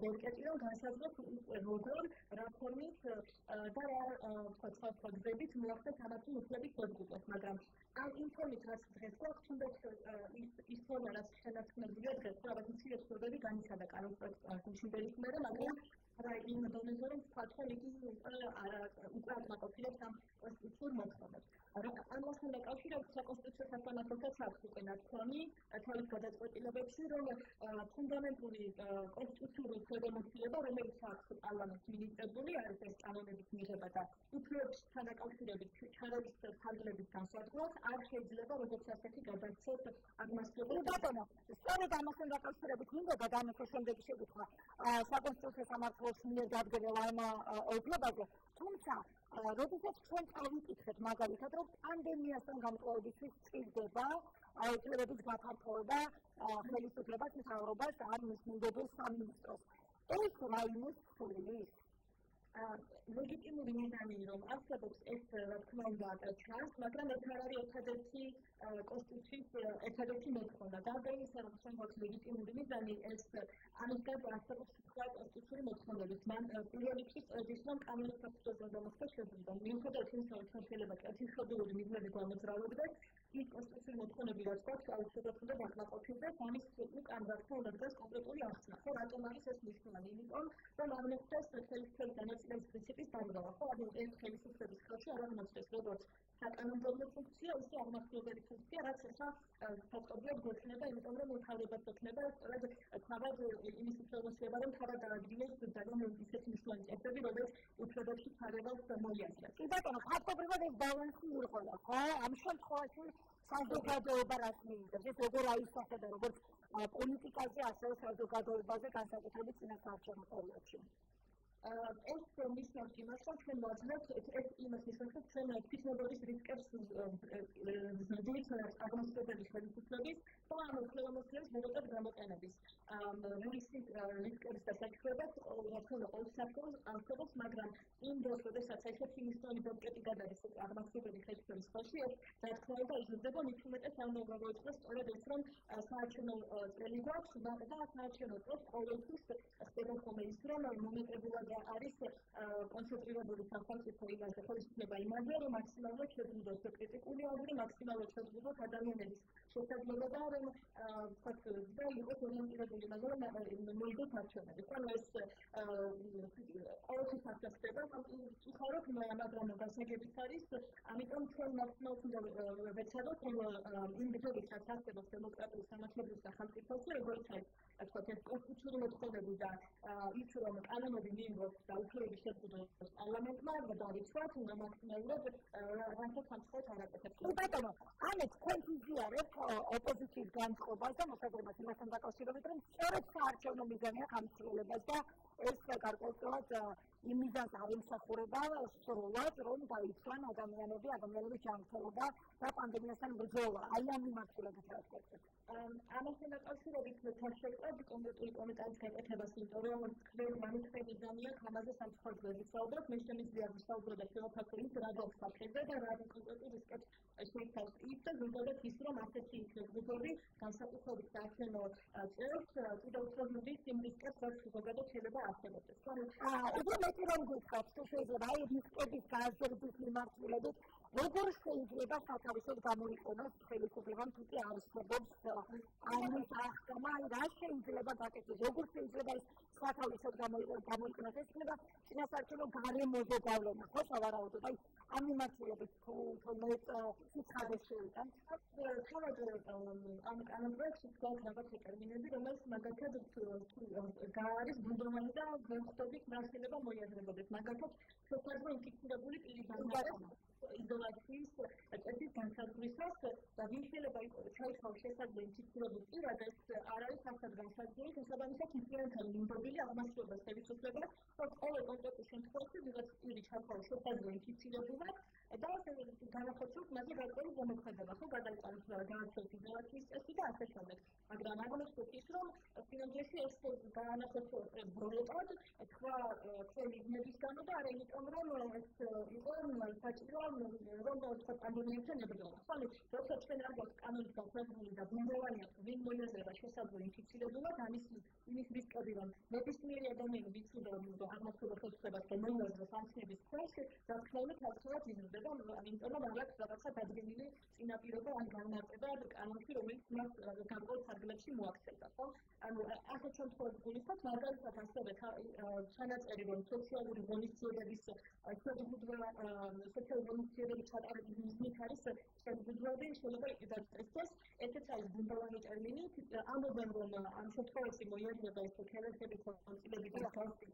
ბერკეტი, რომ განსაზღვროს როგორ, რა ფორმით და რა სხვა გზებით მოახდენს ამათი უფლების შეზღუდვას, მაგრამ ამ ინფორმით რაც დღეს გვაქვს, თუნდაც ის ფორმა რაც შენარჩუნებულია დღეს, რაღაც მცირე ცნობები განიცადა კანონპროექტის გუშინდელის მერე, მაგრამ რა იმ დონეზე რომ ვთქვათ, რომ იგი უკვე აკმაყოფილებს ამ კონსტიტუციურ მოთხოვნებს. ამასთან დაკავშირებით საკონსტიტუციო სასამართლოსაც აქვს უკვე ნათქვამი თავის გადაწყვეტილებებში, რომ ფუნდამენტური კონსტიტუციური უფლებამოსილება, რომელიც აქვს პარლამენტს მინიჭებული, არის ეს კანონების მიღება და უფლებებთან დაკავშირებით ჩარევის ფარგლების განსაზღვრას, არ შეიძლება როგორც ასეთი გადაცეს აღმასრულებელი. ბატონო, სწორედ ამასთან დაკავშირებით მინდოდა დამეფო შემდეგი შეკითხვა საკონსტიტუციო სამართლოს მიერ დადგენილ ამ უფლებაზე, თუმცა როდესაც ჩვენ წავიკითხეთ მაგალითად, რომ პანდემიასთან გამკლავებისთვის სჭირდება უფლებების გაფართოება ხელისუფლებას, მთავრობას ან მის მიმდებელ სამინისტროს. ეს რა იმის ცვლილის? ლეგიტიმური მიზანი რომ არსებობს ეს რა თქმა უნდა ჩანს, მაგრამ ეს არ არის ერთადერთი კონსტიტუციის ერთადერთი მოთხოვნა. გამბეისა რომ ჩვენ გვაქვს ლეგიტიმური მიზანი, ეს ამის გარდა არსებობს სხვა კონსტიტუციური მოთხოვნებიც. მან პირველ რიგში წერს, რომ კანონის საფუძველზე უნდა მოხდეს შეზღუდვა. მიუხედავად იმისა, რომ ჩვენ შეიძლება კეთილშობილური მიზნები გამოძრაობდეს, ის კონსტიტუციური მოთხოვნები რაც გვაქვს, აუცილებლად უნდა დაკმაყოფილდეს ამის უკან რა თქმა უნდა დგას კონკრეტული აღწერა. ხო, რატომ არის ეს მნიშვნელოვანი? იმიტომ, რომ არ მოხდეს ხელისუფლების განაწილების პრინციპის დარღვევა. ხო, ეს ხელისუფლების ხელში არ აღმოჩნდეს როგორც საკანონმდებლო ფუნქცია, ისე აღმასრულებელი ფუნქცია, რაც ახლა ფაქტობრივად გვექნება, იმიტომ რომ მთავრობას ექნება სწორედ თავად იმის უფლებამოსილება, რომ თავად დაადგინოს ძალიან ისეთი მნიშვნელოვანი წესები, რომელიც უფლებებში ფარებას მოიაზრებს. კი ბატონო, ფაქტობრივად ეს ბალანსი ირღვევა, ხო? ამ შემთხვევაში საზოგადოება რას მიიღებს? ეს როგორ აისახება, როგორც პოლიტიკაზე, ასევე საზოგადოებაზე განსაკუთრებით წინასაარჩევნო პერიოდში? ეს ნიშნავს იმას, რომ ჩვენ ვაძლევთ ეს იმას ნიშნავს, რომ ჩვენ თვითმფრინავის რისკებს ვზრდით აღმასრულებელი ხელისუფლების ანუ ხელმოსილების მეთოდად გამოყენების ვირუსის რისკების დასაჩქარებას რა თქმა უნდა ყოველ საქართველოს ამხელებს, მაგრამ იმ დროს, როდესაც ესეთი მნიშვნელოვანი ბანკეტი გადადის აღმასრულებელი ხელისუფლების ხელში, ეს რა თქმა უნდა იზრდება მით უმეტეს ამ მოგვიწევს სწორედ ეს რომ საარჩევნო წელი გვაქვს და საარჩევნო წელს ყოველთვის ხდება ხოლმე ის რომ მომეტებულად არის კონცენტრირებული სახელმწიფო იმაზე ხელისუფლება იმაზე რომ მაქსიმალურად შეძლოს კრიტიკული აზრი, მაქსიმალურად შეძლოს ადამიანების შესაძლებლობა რომ ვთქვათ და იყოს ორიენტირებული მაგრამ მოიგოს არჩევნები. ანუ ეს ყოველთვის ასე ხდება, ვიხაროთ, მაგრამ გასაგებიც არის, ამიტომ ჩვენ მაქსიმალურად უნდა ვეცადოთ რომ იმ გზებისაც არსებობს დემოკრატიული სამართლებრივ სახელმწიფოში, როგორც არის ვთქვათ ეს კონსტიტუციური მოთხოვნები და ის რომ კანონები მიიღოს და უფლებები შეძლოს პარლამენტმა და დავიცვათ მაქსიმალურად რასაც სამწუხაროდ არ აკეთებს. ბატონო, ამით თქვენ იზიარებთ ოპოზიციის განწყობას და მოსაზრებას იმასთან დაკავშირებით, რომ სწორედ საარჩევნო მიზანია ხანგრძლივებას და ეს გარკვეულწილად იმ მიზანს არ ემსახურება სრულად, რომ დაიცვან ადამიანების ჯანმრთელობა და პანდემიასთან ბრძოლა. აი ამ მიმართულებით რა თქვენ? ამასთან დაკავშირებით თან შევყვეთ კონკრეტული კომენტარის გაკეთებას, იმიტომ რომ თქვენი მიზანია ამაზე სამწუხაროდ ვერ ვისაუბროთ, მე შემიძლია ვისაუბრო და შევაფასო ის რა გვაქვს საფრთხე და რა კონკრეტულ რისკებს შეიცავს ის და ზოგადად ის რომ ასეთი გზები განსაკუთრებით საარჩევნო წელს კიდევ უფრო ზრდის იმ რისკებს, რაც ზოგადად შეიძლება არსებობდეს. უბრალოდ რომ გითხრათ, თუ შეიძლება აი რისკების გააზრების მიმართულებით როგორ შეიძლება სათავისოდ გამოიყენოს ხელისუფლებამ თუ კი არსებობს ამის აღქმა, რა შეიძლება გაკეთდეს, როგორ შეიძლება ეს სათავისოდ გამოიყენოს, ეს იქნება წინასაარჩევნო გარემოზე გავლენა, ხო სავარაუდოდ, აი ამ მიმართულებით თუ მეც სიცხადე შევიტან. თავად ამ კანონპროექტში გვაქვს რაღაც ტერმინები, რომელიც მაგალითად არის ბუნდოვანი და ვერხდებით რა შეიძლება მოიაზრებოდეს, მაგალითად შესაძლო ინფიცირებული პირი განმარტება იზოლაციის წესის განსაზღვრისას და ვინ შეიძლება ჩაითვალოს შესაძლო ინფიცირებულ პირად, ეს არ არის ასად განსაზღვრული, შესაბამისად ინფიცირებულ მიმდობილი აღმასრულებელს ხელისუფლებას, რომ ყოველ კონკრეტულ შემთხვევაში ვიღაც პირი ჩათვალოს შესაძლო ინფიცირებულად და განახორციელოს მასზე გარკვეული ზემოქმედება, ხო გადაიყვანოს გავრცელების იზოლაციის წესი და ასე შემდეგ. მაგრამ აღმოჩნდა ის, რომ სინამდვილეში ეს განახორციელოს ბროლოტად, თქვა ჩვენი მიზნებისგანო და არა იმიტომ, რომ ეს იყო საჭირო რომ პანდემიასთან ებრძოლა. ანუ როცა ჩვენ არ გვაქვს კანონის გაფორმებული და ბუნდოვანია ვინ მოიაზრება შესაძლო ინფიცირებულად, იმის რისკები რომ ნებისმიერი ადამიანი ვიცოდა აღმასრულებელ ხელისუფლებას და მოიაზროს სამცნების ქვეშ, რა თქმა უნდა თავისთავად იზრდება, იმიტომ რომ არ აქვს რაღაცა დადგენილი წინაპირობა ან განმარტება კანონში, რომელიც მას გარკვეულ საგნებში მოაქცევდა, ხო? ანუ ასეთ შემთხვევაში გულისხმობ, მაგალითად ასევე ჩანაწერი რომ სოციალური ღონისძიებების ჩატარების მიზნით არის შეგრძნები, შეიძლება იდაწესდეს, ესეც არის ბუნდოვანი ტერმინი, ამბობენ რომ ამ შემთხვევაში მოიაზრება ეს ხელისუფლების კონტროლები და მსგავსი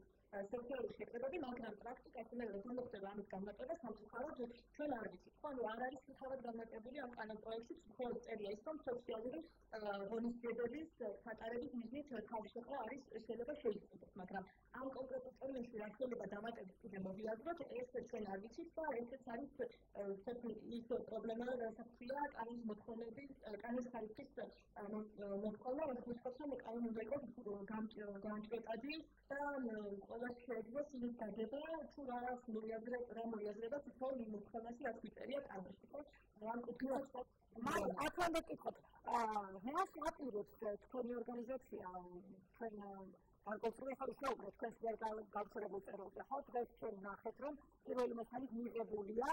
სოციალური შეკრებები, მაგრამ პრაქტიკაში მე როგორ მოხდება ამის განმარტება, სამწუხაროდ ჩვენ არ ვიცით. ანუ არ არის თავად განმარტებული ამ კანონპროექტში, მხოლოდ წერია ის, რომ სოციალური ღონისძიებების ჩატარების მიზნით თავშეყრა არის შეიძლება შეიცვალოს, მაგრამ ამ კონკრეტულ ტერმინში რა შეიძლება დამატებით კიდე მოვიაზროთ, ეს ჩვენ არ ვიცით და ესეც არის ის პრობლემა, რასაც ქვია კანონის მოთხოვნების, კანონის ხარისხის მოთხოვნა, რაც გულისხმობს, რომ კანონი უნდა იყოს გამჭვირვალე და ყველა შეეძლოს იმის გაგება, თუ რა მოიაზრება თითოეულ იმ მოთხოვნაში, რაც მიწერია კანონში, ხო? ამ კუთხით აქამდე ვკითხოთ, რას აპირებს თქვენი ორგანიზაცია, თქვენ განკუთვნილი ხელისუფლება თქვენს გავრცელებულ წერილზე, ხო? დღეს ჩვენ ვნახეთ, რომ პირველი მესამით მიღებულია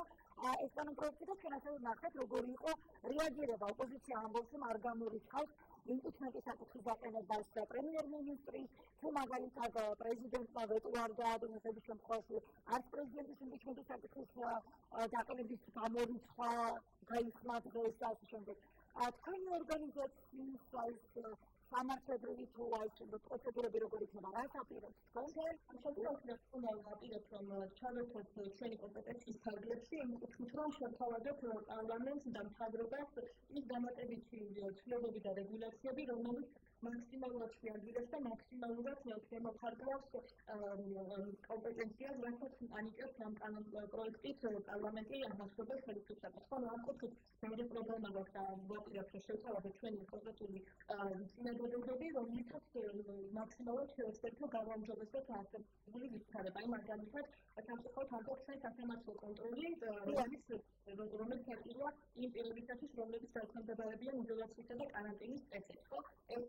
ეს კანონპროექტი და ჩვენ ასევე ვნახეთ, როგორი იყო რეაგირება ოპოზიცია ამბობს, რომ არ გამორიცხავს იმპიჩმენტის საკითხის დაყენებას და პრემიერ-მინისტრის, თუ მაგალითად პრეზიდენტმა ვეტო არ გაადო ეს შემთხვევაში, არც პრეზიდენტის იმპიჩმენტის საკითხის დაყენების გამორიცხვა გაიხსნა დღეს და ასე შემდეგ. თქვენი ორგანიზაციის სამართლებრივი თუ პროცედურები როგორ იქნება, რას აპირებთ თქვენ? შემთხვევაში უნდა ვაპირებთ, რომ ჩავერთოთ ჩვენი კომპეტენციის ფარგლებში, იმ კუთხით, რომ შევთავაზოთ პარლამენტს და მთავრობას ის დამატებითი ცვლილებები და რეგულაციები, რომელიც მაქსიმალურად შეადვილებს და მაქსიმალურად შემოხარგავს კომპეტენციას, რასაც ანიჭებს ამ კანონპროექტით პარლამენტი ახასიათებს ხელისუფლებას. ხო, ამ კუთხით მეორე პრობლემა გვაქვს და ვაპირებთ შევთავაზოთ ჩვენი კონკრეტული წინადადებები, რომლითაც მაქსიმალურად შევეცდებით გავაუმჯობესოთ არსებული ვითარება. აი მაგალითად, სამწუხაროდ არ გვაქვს სასამართლო კონტროლი, რომელიც აკირვა იმ პირებისათვის, რომლებიც დაქვემდებარებიან იზოლაციისა და კარანტინის წესებს, ხო? ეს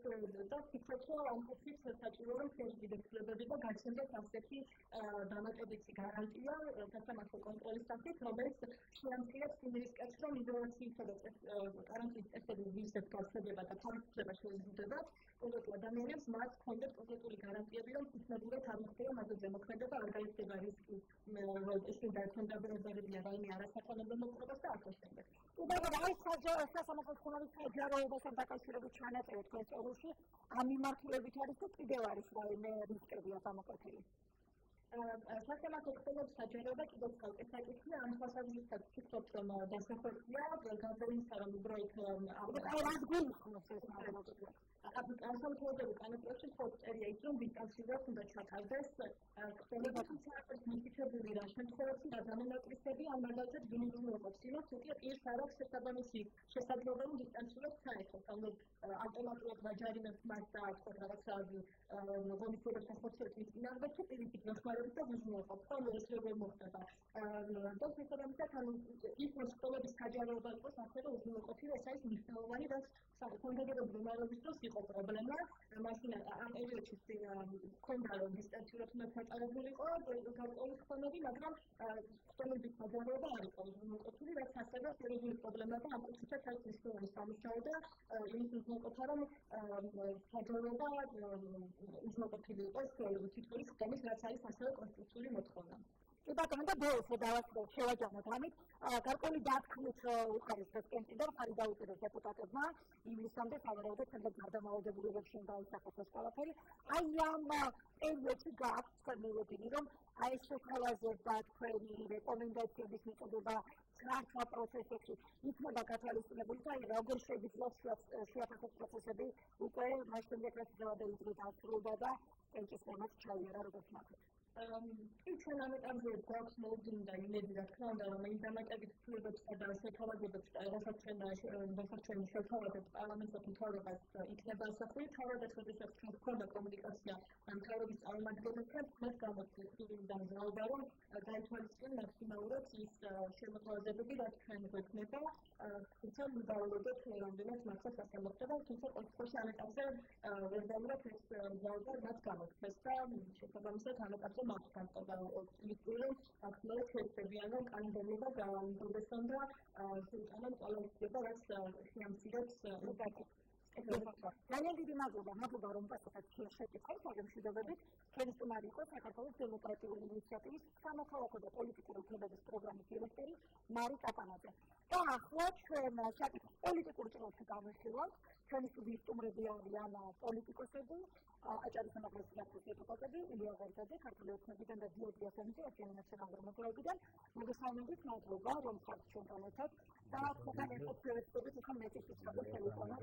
და ვფიქრობ, რომ ამ კუთხით საჭირო რომ შევიდეთ ცვლილებები და გაჩნდეს ასეთი დამატებითი გარანტია სასამართლო კონტროლის სახით, რომელიც შეამცირებს იმ რისკებს, რომ იზოლაციისა და კარანტინის წესების ვიზით გავრცელება და თავისუფლება შეიზრდებათ, კონკრეტულ ადამიანებს მათ ჰქონდათ კონკრეტული გარანტიები, რომ თითქმეტ არ მოხდება მაგაზე მოქმედება, არ გაიხდება რისკი, რომ ისინი დაქვემდებარებიან რაიმე არასახონებელ მოპყრობას და ასე შემდეგ. უბრალოდ აი სასამართლოს ხომალდის აჯაროებასთან დაკავშირებით ჩანაწერი თქვენ წერილში ამ მიმართულებით არის თუ კიდევ არის რაიმე რისკებია გამოკვეთილი? სასამართლო ხომალდის აჯაროება კიდევ ცალკე საკითხია, ამ თვალსაზრისით ვფიქრობ, რომ დასახვევია გავლენისა, რომ უბრალოდ აი რას გვიხსნობს ეს მაგალითად? განსაკუთრებული კანონპროექტში მხოლოდ წერია ის, რომ დისტანციურად უნდა ჩატარდეს კვლევა-თუმცა მითითებული რა შემთხვევებში და დამონაკლისები ან მაგალითად ვინ უზრუნველყოფს იმას, თუ კი პირს არ აქვს შესაბამისი შესაძლებლობა, რომ დისტანციურად ჩაეხოს, ანუ ავტომატურად ვაჯარიმებთ მას და თქვენ რაღაცა ღონისძიებასთან ხორციელებს მის წინააღმდეგ, თუ პირიქით ვეხმარებით და ვიზრუნველყოფთ, ანუ ეს როგორ მოხდება. და შესაბამისად, ანუ ის მოსკოვების საჯაროება იყოს ასე, რომ უზრუნველყოფი, ეს არის მნიშვნელოვანი, რაც კონკრეტულად მდგომარეობის დროს იყო პრობლემა, მაშინ ამ პერიოდში ჰქონდა რომ დისტანციურად უნდა ჩატარებულიყო გარკვეული ხმები, მაგრამ ხმების საჯაროება არ იყო უზრუნველყოფილი, რაც ასევე სერიოზული პრობლემა და ამ კუთხითაც არის მნიშვნელოვანი სამუშაო და იმის უზრუნველყოფა, რომ საჯაროება უზრუნველყოფილი იყოს თითოეულ ხმის, რაც არის ასევე კონსტიტუციური მოთხოვნა. კი ბატონო, და ბოლოს შევაჯამოთ ამით, გარკვეული დათქმით უხარეს პრეზიდენტი და მხარი დაუჭირეს დეპუტატებმა ივლისამდე სავარაუდოდ შემდეგ გარდამავალდებულებებში უნდა აისახოს ეს ყველაფერი. აი ამ პერიოდში გააქვთ თქვენ მივედინი, რომ აი ეს შეთავაზება თქვენი რეკომენდაციების მიწოდება ქართლა პროცესებში იქნება გათვალისწინებული და აი როგორ შეიძლება შეაფასოს პროცესები უკვე მას შემდეგ რაც ძალადობრივი დასრულდა და კენჭისყრომაც ჩაიარა როგორც მათი. ჩვენ ამ ეტაპზე გვაქვს მოლოდინი და იმედი, რა თქმა უნდა, რომ იმ დამატებით ცვლილებებსა და შეთავაზებებს, რასაც ჩვენ შევთავაზებთ პარლამენტის მთავრობას იქნება ასახული, თავადაც როდესაც გვქონდა კომუნიკაცია მთავრობის წარმომადგენლებთან, მას გამოჩნდა სულიდან ძალობა, რომ გაითვალისწინონ მაქსიმალურად ის შემოთავაზებები, რაც ჩვენ გვექნება, თუმცა მუდავლობთ რამდენად მართლა სასამართლო, თუმცა ყოველთვის ამ ეტაპზე ვერდაულად ეს ძალობა რაც გამოჩნდეს და შესაბამისად ამ ეტაპზე მათ განწყობა ლიტვიურ აქტიურად შეეცებიან, რომ კანონმდებლობა გაუმჯობესონ და შეიტანონ ყველა უცებ, რაც შეამცირებს ძალიან დიდი მადლობა რომ პასუხად შეკითხეთ ამ შემთხვევებით. ჩვენი სტუმარი იყო საქართველოს დემოკრატიული ინიციატივის სამოქალაქო და პოლიტიკური უფლებების პროგრამის დირექტორი მარი კაპანაძე. და ახლა ჩვენ საკითხ პოლიტიკურ ჭრილში გამიხილავთ. ჩვენი სტუდიის სტუმრები არიან პოლიტიკოსები, აჭარის სამართლის დეპუტატები, ილია ვერდაძე, ქართული ოცნებიდან და გიორგი ასენიძე, ნაციონალური მოძრაობიდან. მოგესალმებით, მადლობა რომ ხართ ჩვენთან ერთად და თქვენ ერთად შევეცდებით უფრო მეტი სიტყვა შევიტანოთ.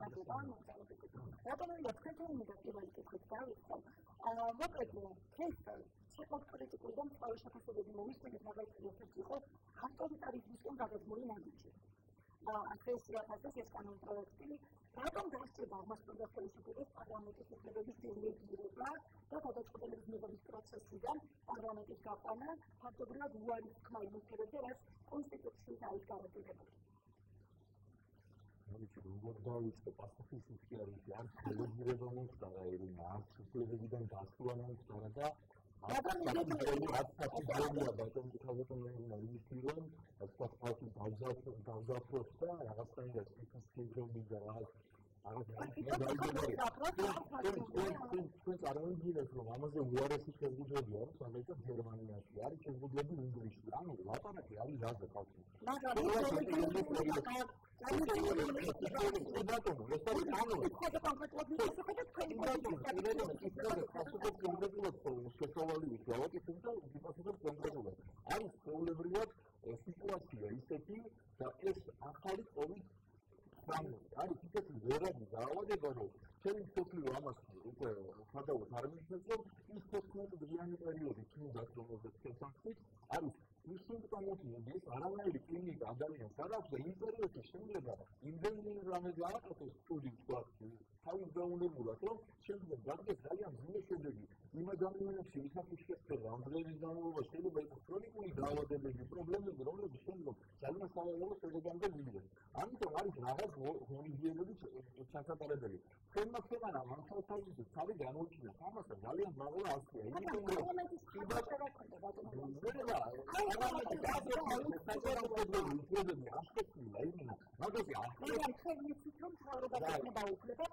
მადლობა, რატომ უნდა თქვენთან უნდა პირველი კითხვით დავიწყოთ? მოკლედ, ეს პოლიტიკური და მთავარი შეფასებები მოვისმენთ, მაგალითად, ეს იყო ავტორიტარიზმისკენ გადადგმული ნაბიჯი. აგრესია ხაზს ეს კანონპროექტი, რატომ დასწრება აღმასრულებელი ხელისუფლების პარლამენტის უფლებების დელეგირება და გადაწყვეტილების მიღების პროცესიდან პარლამენტის გაყვანა ფაქტობრივად უარის თქმა იმისერებზე, რაც კონსტიტუციით არის გარანტირებული. როგორ დავიწყო პასუხის უხიარესი არის დელეგირება მომხდარა ერუნა არც უფლებებიდან დასვლა მომხდარა და აბსოლუტურად ბატონი თავდაპირველად იმის რომ ასე დავზაფროს და რაღაცნაირად სისტემის და რაღაც ჩვენ წარმოვიდგინეთ რომ ამაზე უარესი შეზღუდვები არის მაგალითად გერმანიაში არის შეზღუდვები ინგლისში ანუ ლაპარაკი არის რაზე ხალხი არის ჩვეულებრივად სიტუაცია ისეთი და ეს ახალი COVID-19 არის ისეთი ვერადი დაავადება, რომ ადამიანს არ აქვს და იმ პერიოდში შეიძლება იმდენი რამე გააკეთოს სტუდიის თქვა თავის გაუნებულად რომ შემდგომ გაგდეს ძალიან ძლიერი შედეგი იმ ადამიანებში ვისაც შეხვდება ამ დღეების განმავლობაში შეიძლება იყოს ქრონიკული დაავადებები პრობლემები რომლებიც შემდგომ ძალიან სავალალო შედეგამდე მივიდნენ ამიტომ არის რაღაც ღონისძიებები ჩასატარებელი თქვენმა ქვეყანამ ამ თავისთავად თავი გამოიჩინა ამასთან ძალიან მაღლა ასწია იმიტომ რომ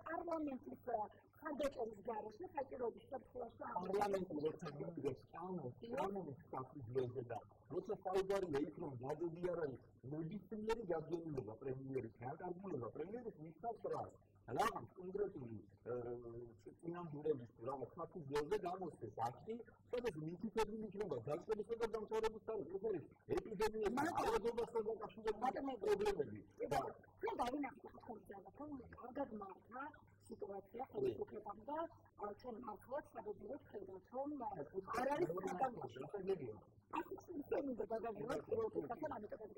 პარლამენტის ხარდაჭერის გარეშე საჭიროების საფრთხეში პარლამენტი როცა მივიდეს კანონის საფუძველზე და როცა საუბარია იქ რომ გადადი არ არის ნებისმიერი გაგზავნილება პრემიერის განკარგულება პრემიერის მისცავს რაღაც კონკრეტული წინამძღვრების რაღაც საფუძველზე გამოსცეს აქტი სადაც მითითებული იქნება დაწყებისა და დამთავრების თავი ეს არის ეპიდემიის ავადობასთან დაკავშირებული პრობლემები და დავინახეთ ხომ კარგად მართა სიტუაცია ხელისუფლებამ და ჩვენ მართლაც საბედნიეროდ ხედავთ რომ არ არის საგანგებო ასეცნებდა დაგაგებათ პროექტთან ამიტომაც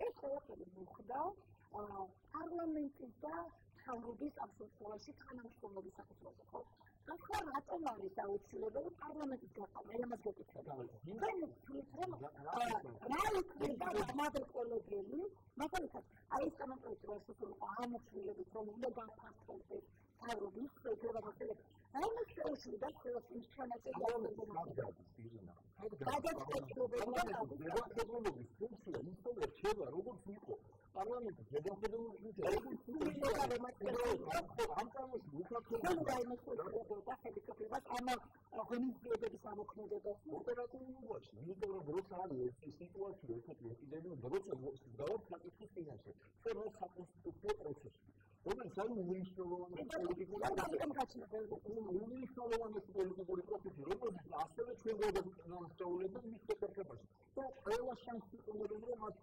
ეს ყველაფერი მოხდა პარლამენტის და მთავრობის აბსოლუტურაში თანამშრომლობის საფუძველზე ხო? ახლა რატომ არის აუცილებელი პარლამენტის გაყალვა? ამას გეკითხება. ჩვენ ვთვლით რომ რა იქნება დამადროკლებელი, მაგალითად, აი ეს კანონპროექტი რაც იყო ამოწმილებით რომ უნდა განხორციელდეს მთავრობის ეგრევე მასალები. ამას შეუძლია ყველას ის ჩანაწერი გადაწყვეტილების ფუნქცია ისევე რჩება როგორც იყო პარლამენტის ზედამხედველობის ფუნქცია ამ კანონში უკავშირდება ხელისუფლებას ამ ღონისძიებების ამოქმედებას ოპერატიულობაში იმიტომ რომ როცა არის ეს სიტუაცია ესეთი ეპიდემია როცა გავართ საკითხის წინაშე ჩვენ რა საკონსტიტუციო პროცესი რომელიც არის უმნიშვნელოვანესი პოლიტიკური პროცესი რომელიც ასევე ჩვენ გადავსწავლებთ მის შეფერხებაში და ყველა შანსი ունდოდა რომ მათ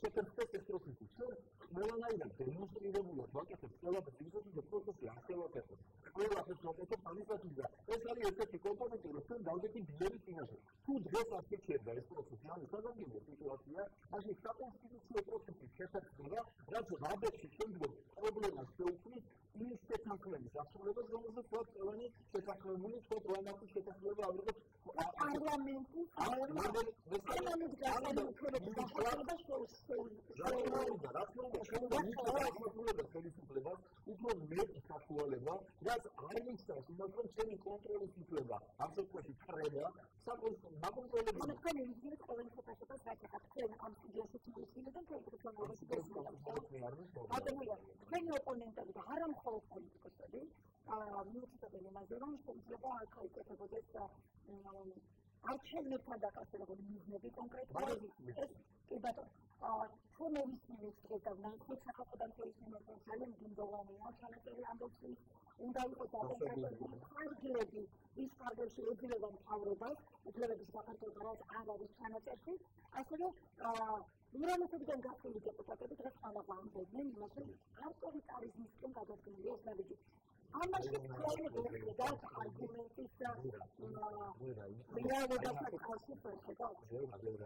შეფერხდეს ეს პროცესი ჩვენ ყველანაირად დემონსტრირებულად ვაკეთებთ ყველაფერს იმისათვის რომ პროცესი აღწევათოს ყველაფერს ვაკეთებთ ამისათვის და ეს არის ერთ-ერთი კომპონენტი რომ ჩვენ დავდექით ძლიერი წინაშე თუ დღეს არ შეჩერდა ეს პროცესი ანუ საგანგებო სიტუაცია მაშინ საკონსტიტუციო პროცესის შეფერხება რაც რადეში შემდგომ პრობლემას შეუქმნის ის შეთანხმების ასრულებას რომელზეც თქვა ყველანი შეთანხმებული თქვა პროექტის შეთანხმება ავიღოთ პარლამენტის ხელისუფლებას უფრო მეტი საშუალება რაც არ მისცემს იმას რომ ჩემი კონტროლის უფლება ამ შემთხვევაში ქრება საკონტროლო თქვენი ვიზიტით ყოველ შეფასებას რაკეთებთ თქვენ ამ სტუდიაში მოვისმინეთ და თქვენს თქვენი ოპონენტები და არა მხოლოდ პოლიტიკოსები მიუხედავად იმაზე რომ შეიძლება აკეთებოდეს არჩევნებთან დაკავშირებული მიზნები კონკრეტულად ეს კი ბატონო თუ მოვისმინეთ და ნახოთ სახელმწიფო პოლიტიკის ძალიან მნიშვნელოვანია ჩანაწერი ამბობში უნდა იყოს დაკავშირებული ხარჯები ის ხარჯებში ეძლევა მთავრობას უფლებების საქართველოს არ არის ჩანაწერი ასევე მიღებისგან გასული დეპუტატები დღეს ამაგვამბობენ იმას რომ ავტორიტარიზმისკენ გადადგმულია ეს ნაბიჯი ამაში თქვენი და არგუმენტის რეალობასთან კავშირდება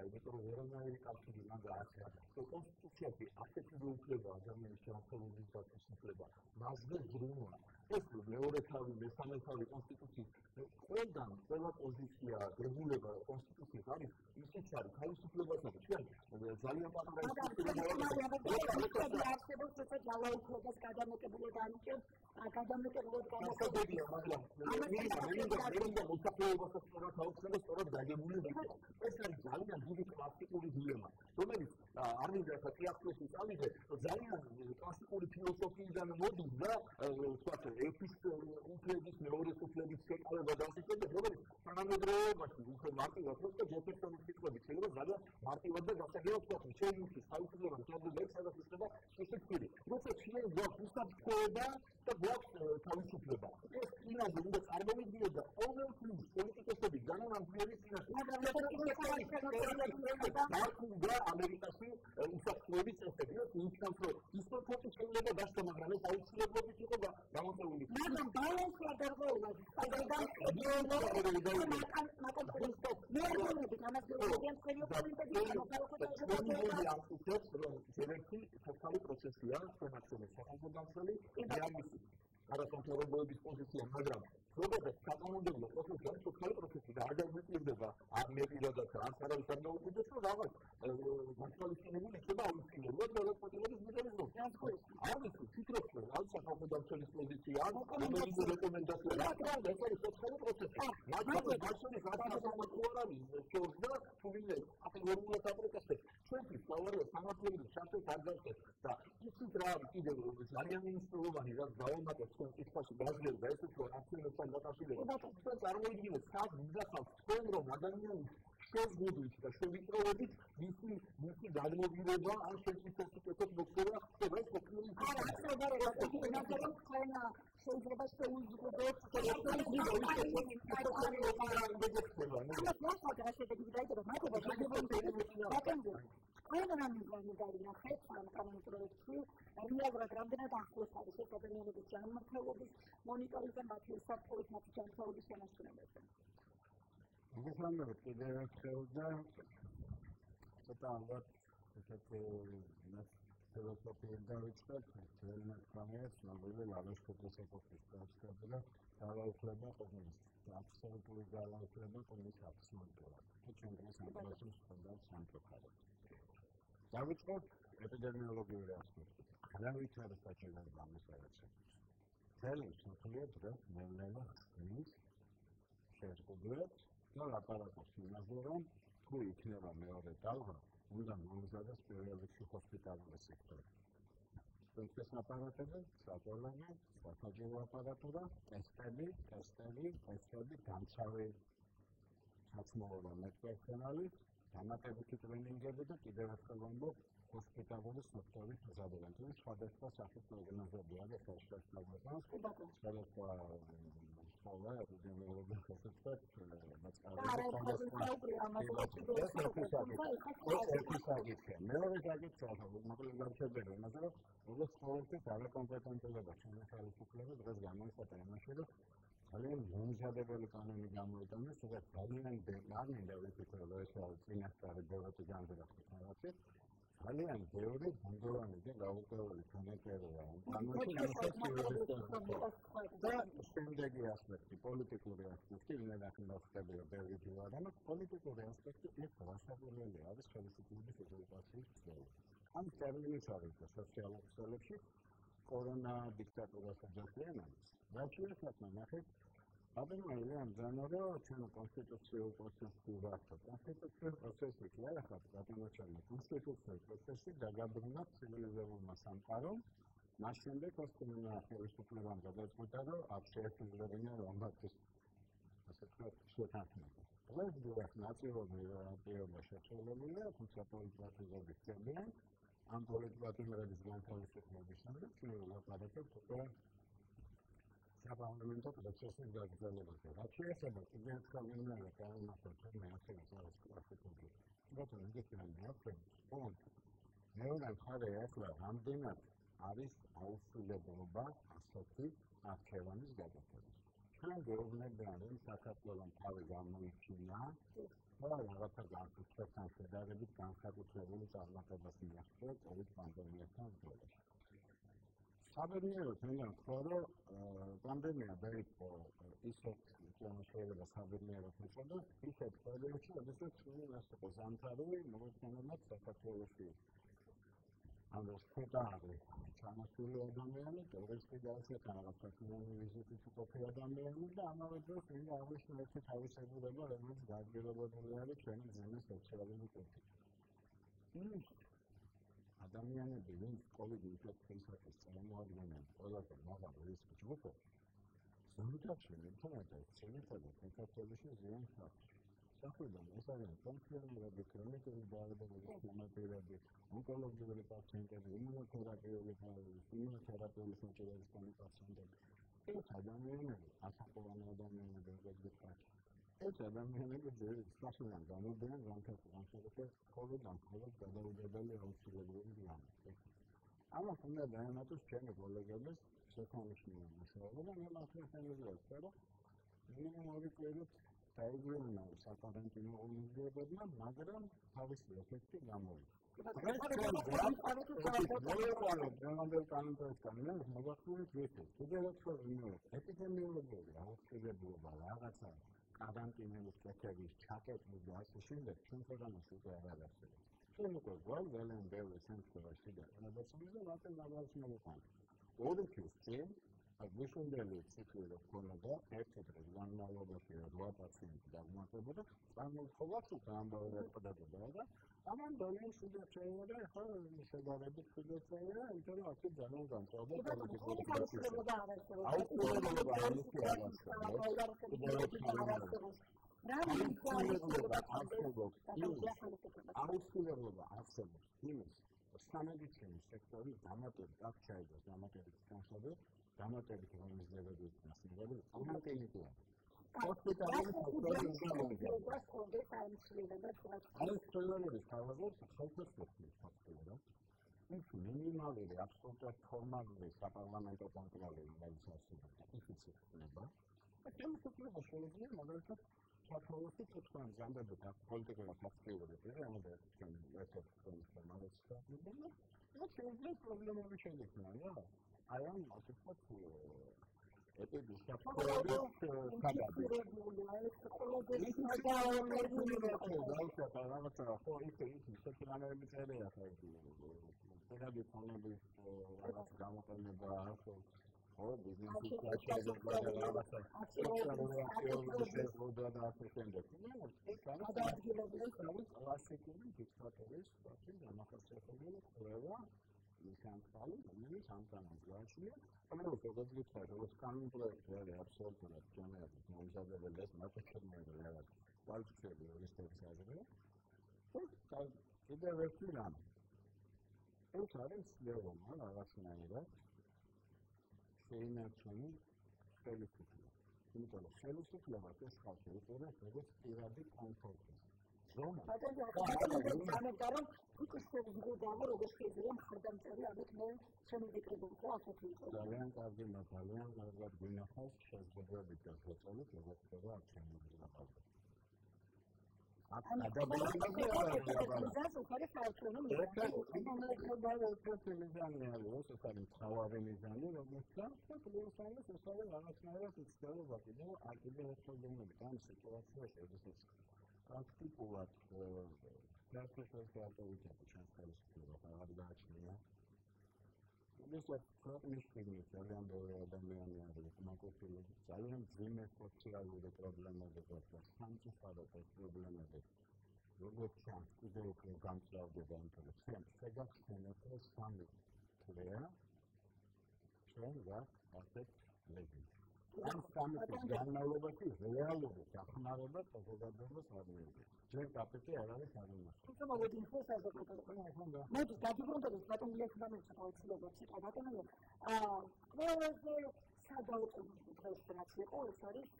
იმიტომ რომ ვერანაირი კავშირი მაგ ახლა კონსტიტუციაში ასეთი უფლება ადამიანის შემოქმედების უფლება მასზე ზრუნვა ეს მეორე თავი მესამე თავი კონსტიტუციის ყველგან ყველა პოზიცია რეგულება კონსტიტუციის არის ისიც არის თავისუფლებასაც ჩვენ ძალიან პატარა არსებობს ეს ძალაუფლებას გადამეტებულად ანიჭებს გადამეტებულად განსხვავებია მაგრამ მინდა მოსახლეობასაც სწორად აუხსნა და სწორად დაგებული ვიყო ეს არის ძალიან დიდი კლასიკური დილემა რომელიც არ მინდა ახლა ტეატრში წავიდე ძალიან კლასიკური ფილოსოფიიდან მოდის და ვთქვათ ეფის უფლების მეორე უფლების შეკავება და ასე შემდეგ რომელიც თანამედროვეობაში უფრო მარტივად როცა ჯეფერსონის სიტყვებით შეიძლება ძალიან მარტივად და გასაგებად ვთქვათ ჩემთვის თავისუფლება მთავრდება ეს სადაც იქნება შეშექმნილი როცა ჩვენ გვაქვს უსაფრთხოება და გვაქვს თავისუფლება ეს წინაზე უნდა წარმოვიდგინოთ და ყოველთვის პოლიტიკოსები განანამძლიერის წინაშე და ამერიკაში უსაფრთხოების წესები და იქნებ რომ დისკომფორტი შეიძლება დასწა მაგრამ ეს აუცილებლობით იყო გამოწვეული მაგრამ ბალანსი არ გარღვეულა ამტკიცებს, რომ ერთი სოციალური პროცესია, ჩვენაცვლის სახელმწიფო რეალიზმი. არასამთავრობოების პოზიცია, მაგრამ ზოგადად საკანონმდებლო პროცესი არის სოციალური პროცესი და არ დაგვიჭირდება არ მე პირადად არც არავის არ დაუჭირდეს, რომ რაღაც გათვალისწინებული იქნება აუცილებლად გადაწყვეტილების მიღების დროს. არ ვიცი, ფიქრობ, რომ არის საკანონმდებლო დამცველის პოზიცია, რომელიც რეკომენდაცია, მაგრამ ეს არის სოციალური პროცესი. მაგრამ მასშტაბის ასაკობრივ თუ არ არის შორს და თუ ვინმე კატეგორიულად აპროტესტებს, ჩვენთვის თავარია სამართლებრივ შარტებს არ გავხსენებთ და ისიც რა არის კიდევ ძალიან მნიშვნელოვანი რაც დავამატეთ თქვენ კითხვაში გაზრდილი და ეს უფრო ნაციონალთან დაკავშირებით. თქვენ წარმოიდგინეთ, სად გძახავთ თქვენ რომ ადამიანის შეზღუდვით და შევიწროვებით მისი გადმობირება ან შესაძლებლად მოხდება ხდება ეს ყოფილი არა, შეიძლება შეუძლოთ When I'm going to go to the I'm coming to the school, and we have a grandmother who is a woman with German television, monitors and materials for German television. This one is the philosophy in the respect, დავიწყოთ ეპიდემიოლოგიური ასპექტით. Განავითარეთ საჭიროება ამასაცაც. Ძელი მსოფლიო დღეს ნელ-ნელა ხმის შეზღუდვებს და ლაპარაკობს იმაზე, რომ თუ იქნება მეორე ტალღა, უნდა მომზადდეს პირველ რიგში ჰოსპიტალური სექტორი. Სპეციალისტ აპარატები, საკოლონო, სასაჯულო აპარატურა, ტესტები, განცავი საცმოვრო მეტპერსონალი, დამატებითი ტრენინგები და კიდევ ერთხელ ვამბობ, ჰოსპიტალური სექტორის მზადება. სხვადასხვა სახის პროგნოზები არის ხელშეწყობილებას, სხვადასხვა სკოლა ეპიდემიოლოგიის შესაძლებლად მეორე საკითხია, მოკლედ გავჩერდები იმაზე, რომ როგორც ყოველთვის არაკომპეტენტულობა ჩვენი ხელისუფლება დღეს გამოიხატა იმაში, რომ ძალიან მომზადებელი კანონი გამოიტანეს, სადაც ძალიან არ მინდა ვიფიქრო, რომ ეს წინასწარი ბევრი განზრახვის რაღაცა. ძალიან ბევრი ბუნდოვანი და გაუკვირველი თანაწერია. კანონში და შემდეგი ასპექტი, პოლიტიკური ასპექტი, ვინაიდან ხდება ბევრი ჯვარი, მაგრამ პოლიტიკური ასპექტი ეს რასაკვირველია, არის ხელისუფლების იზოლაციის ცდები. ამ ტერმინის არის სოციალურ ქსელებში კორონა დიქტატურას აჯახიან ამის. რაც შეეხება ნახეთ Abbiamo Ajara, c'è una Costituzione processuale. Costituzione processuale, la Costituzione processuale da Gabruna, civilizzazione Samparo, nascende costruita per il supplemento del Putaro, accesso di venire a un battesimo. Questo è il suo Questo è il nazionale della sociologia, con il politico di Serbia, un politico di sviluppo che la parte Parlamentul procesul de gavrcelebis. Aceea se va să caminăm ca una persoană care să facă public. Dacă nu este neapărat, spun. Eu în care este ramdinat, aris auslebrობა ასეთი არქევანის გადაწყვეტა. ჩვენ გვეუბნები რომ საქართველოს თავი გამოიჩინა და რაღაცა განსხვავებთან შედარებით განსაკუთრებული წარმატებას მიაღწია COVID პანდემიასთან ბრძოლაში. საბედნიეროდ მინდა ვთქვა, რომ პანდემია დაიწყო ისეთ შემთხვევაში საბედნიეროდ ეწოდოს, ისეთ პერიოდში, როდესაც ის იყო ზამთარი, მოგვიანებით საქართველოში ამას ფეტარი ჩამოსული ადამიანი, ტურისტი გააჩნია რაღაცნაირი ვიზიტით ყოფილი ადამიანი და ამავე დროს მინდა აღნიშნო ერთი თავისებურება, რომელიც გააგრძელებული არის ჩვენი ძველი სოციალური კულტურით. ადამიანები, ვინც COVID ინფექციისათვის წარმოადგენენ ყველაზე მაღალ რისკ ჯგუფს, ზოგადად შემიძლია ძირითადად ინფექციაში ზიანს აქვს. საქმედან ეს არის კონფლიქტები, ქრონიკული დაავადებების შემადგენლები, ონკოლოგიური პაციენტები, იმუნოთერაპიული საჭიროების პაციენტები. ეს ადამიანები, ასაკოვანი ადამიანები, როგორც ეს ადამიანები საქმედან გამოდიან განსაკუთრებით COVID-დან გადაუდებელი აუცილებლობის გამო. ამას უნდა დაემატოს ჩემი კოლეგების შექმნილი მუშაობა და მე მართლა შემიძლია ვთქვა, რომ მინიმუმ კვირით დაიგვიანა საკარანტინო უნივერსიტეტებმა, მაგრამ თავისი ეფექტი გამოიწვია. დღევანდელ კანონპროექტთან მოგახსოვს ვისო ფედერაციულ ეპიდემიოლოგიური აუცილებლობა რაღაცა კარანტინების კეთების ჩაკეტვის და ასე შემდეგ ჩვენ ქვეყანაში უკვე არ არსებობს. ჩვენ უკვე ძალიან ბევრი შემთხვევაში და როდესაც მათი მაგალითს მოგყვანთ. ორი თვის წინ გუშინდელი ციკლი რო ქონოდა ერთი დღის განმავლობაში 8 პაციენტი დაგმართებოდა წარმოთხოვა თუ გამბავებდა და ამან ძალიან შუდა შეევა და ახლა შედარებით შუდა შეევა იმიტომ რომ აქ ძალიან გამწვავდა პოლიტიკური აუცილებლობა არ არსებობს. აუცილებლობა არსებობს იმის სამედიცინო სექტორის დამატებით აქ ჩაიგოს დამატებით განსხვავება დამატებით რომიზებების მასშტაბი ამატენიტია. ჰოსპიტალების ფაქტორი არის ხელოვნების თავაზობს ხელშეწყობის ფაქტორი. ის მინიმალური აბსოლუტურად ფორმალური საპარლამენტო კონტროლი განსაზღვრება. ისიც იქნება. ეს უფრო შეიძლება მაგალითად საქართველოში თქვენ ზამბებით პოლიტიკურად აქტიური პირები ჩვენ ერთ-ერთი კომისარს შეგვიძლია და შეიძლება პრობლემები შეგვიძლია რა. აი ამ ასე ვთქვათ ეტების საფრთხეების Insansal, რომელიც ამ განაცხადია, რომელიც შესაძლოა როგორც კანონპროექტი არის აბსოლუტურად ჯანმრთელი მომზადებელი და მათეჩერმელი რაღაც კვალიფიცირებული იურისტების აზრია. კიდევ ერთი რამ. ეს არის ცდილობა რაღაცნაირად შეინარჩუნო ხელისუფლება. იმიტომ რომ ხელისუფლებას ეს ხალხი უყურებს როგორც პირადი კომფორტს. ძალიან კარგი მაგალითად გვინახავს შესაძლებლობით და შეწოლით როგორც ხდება აქცენტი. Practically, this is certainly ძალიან ბევრი ადამიანი არის მოკავშირეები ძალიან ძიმე სოციალური პრობლემები გვაქვს სამწუხაროდ ეს პრობლემები როგორც ჩანს კიდევ უფრო გამწვავდება იმიტომ რომ შეგახსენებთ რომ სამი თვლია ჩვენ ვართ ლეგი ამ სამი წლის განმავლობაში რეალური დახმარება საზოგადოებას არ მიიღეს ჯერ კაპიტი არ არის აღიმართება თუმცა მოვედი ხო საზოგადოება მოდი დაგიბრუნდებით ბატონო ლექნამეცი აუცილებლად სიტყვა ბატონო ყველაზე სადაუყოვნებლივ დღეს რაც იყო ეს არის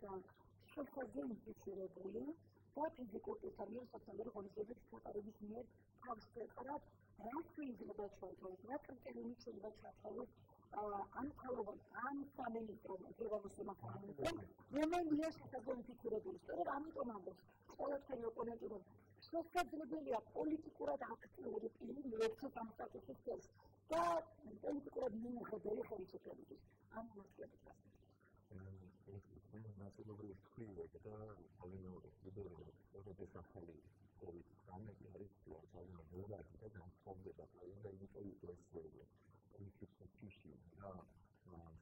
შეხვედრა ინფიცირებული და ფიზიკური და სოციალური ღონისძიებების ჩატარების მიერ თავს ეყრათ რაც შეიძლება ჩვენთვის რა კრიტერიუმი შეიძლება ჩათვალოს ამ თავად ამ სამინისტრომ პრევენციის რომელია შესაძლოა ინფიცირებული სწორედ ამიტომ ამბობს ყველაფერი ოპონენტი რომ შესაძლებელია პოლიტიკურად აქტიური პირი მიეცეს ამ სტატუსის ხელს და პოლიტიკურად მიუხედავი ხელისუფლებისთვის ამ მოწყობილებას ნაცნობრივი ხრივი და ალენორი ეს ახალი COVID-19 არის ძალიან ბევრი და გამწვავდება და იმიტომ ეს ინფექციაში და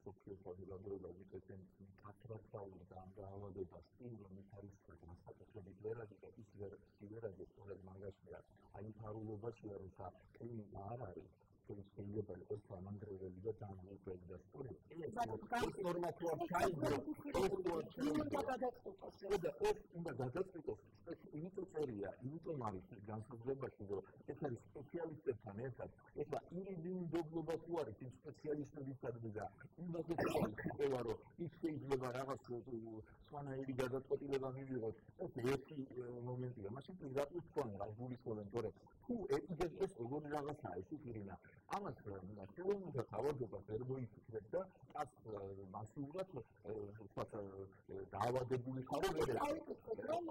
სოციალურ საზოგადოებაში ესენ კატასტროფული დაავადება სტიმულით არის განსაკუთრებით ვერადი და ის ვერადი სწორედ მაგაშია აი ფარულობაში არის კლინიკა არ არის შეიძლება იყოს სამანდრეველი და დამოუკიდებელი და სწორედ ეს ნორმატიულად ჩაიგდო ეს უნდა გადაწყვეტოს იმიტომ წერია იმიტომ არის განსაზღვრებაში რომ ეს არის სპეციალისტებთან ერთად ეხლა ინდივიდუალობა თუ არის იმ სპეციალისტებისადმი და უნდა შეიძლება რომ ის შეიძლება რაღაც სხვანაირი გადაწყვეტილება მივიღოთ ეს ერთი მომენტია მაშინ პირდაპირ თქვენ რა გულისხმობთ თორე თუ ეს როგორი რაღაცაა ის ირინა. ამას ხელოვნურთა თავადობას ვერ მოიფიქრებ და კაც მასიურად ვთქვათ დაავადებული ხარ რომ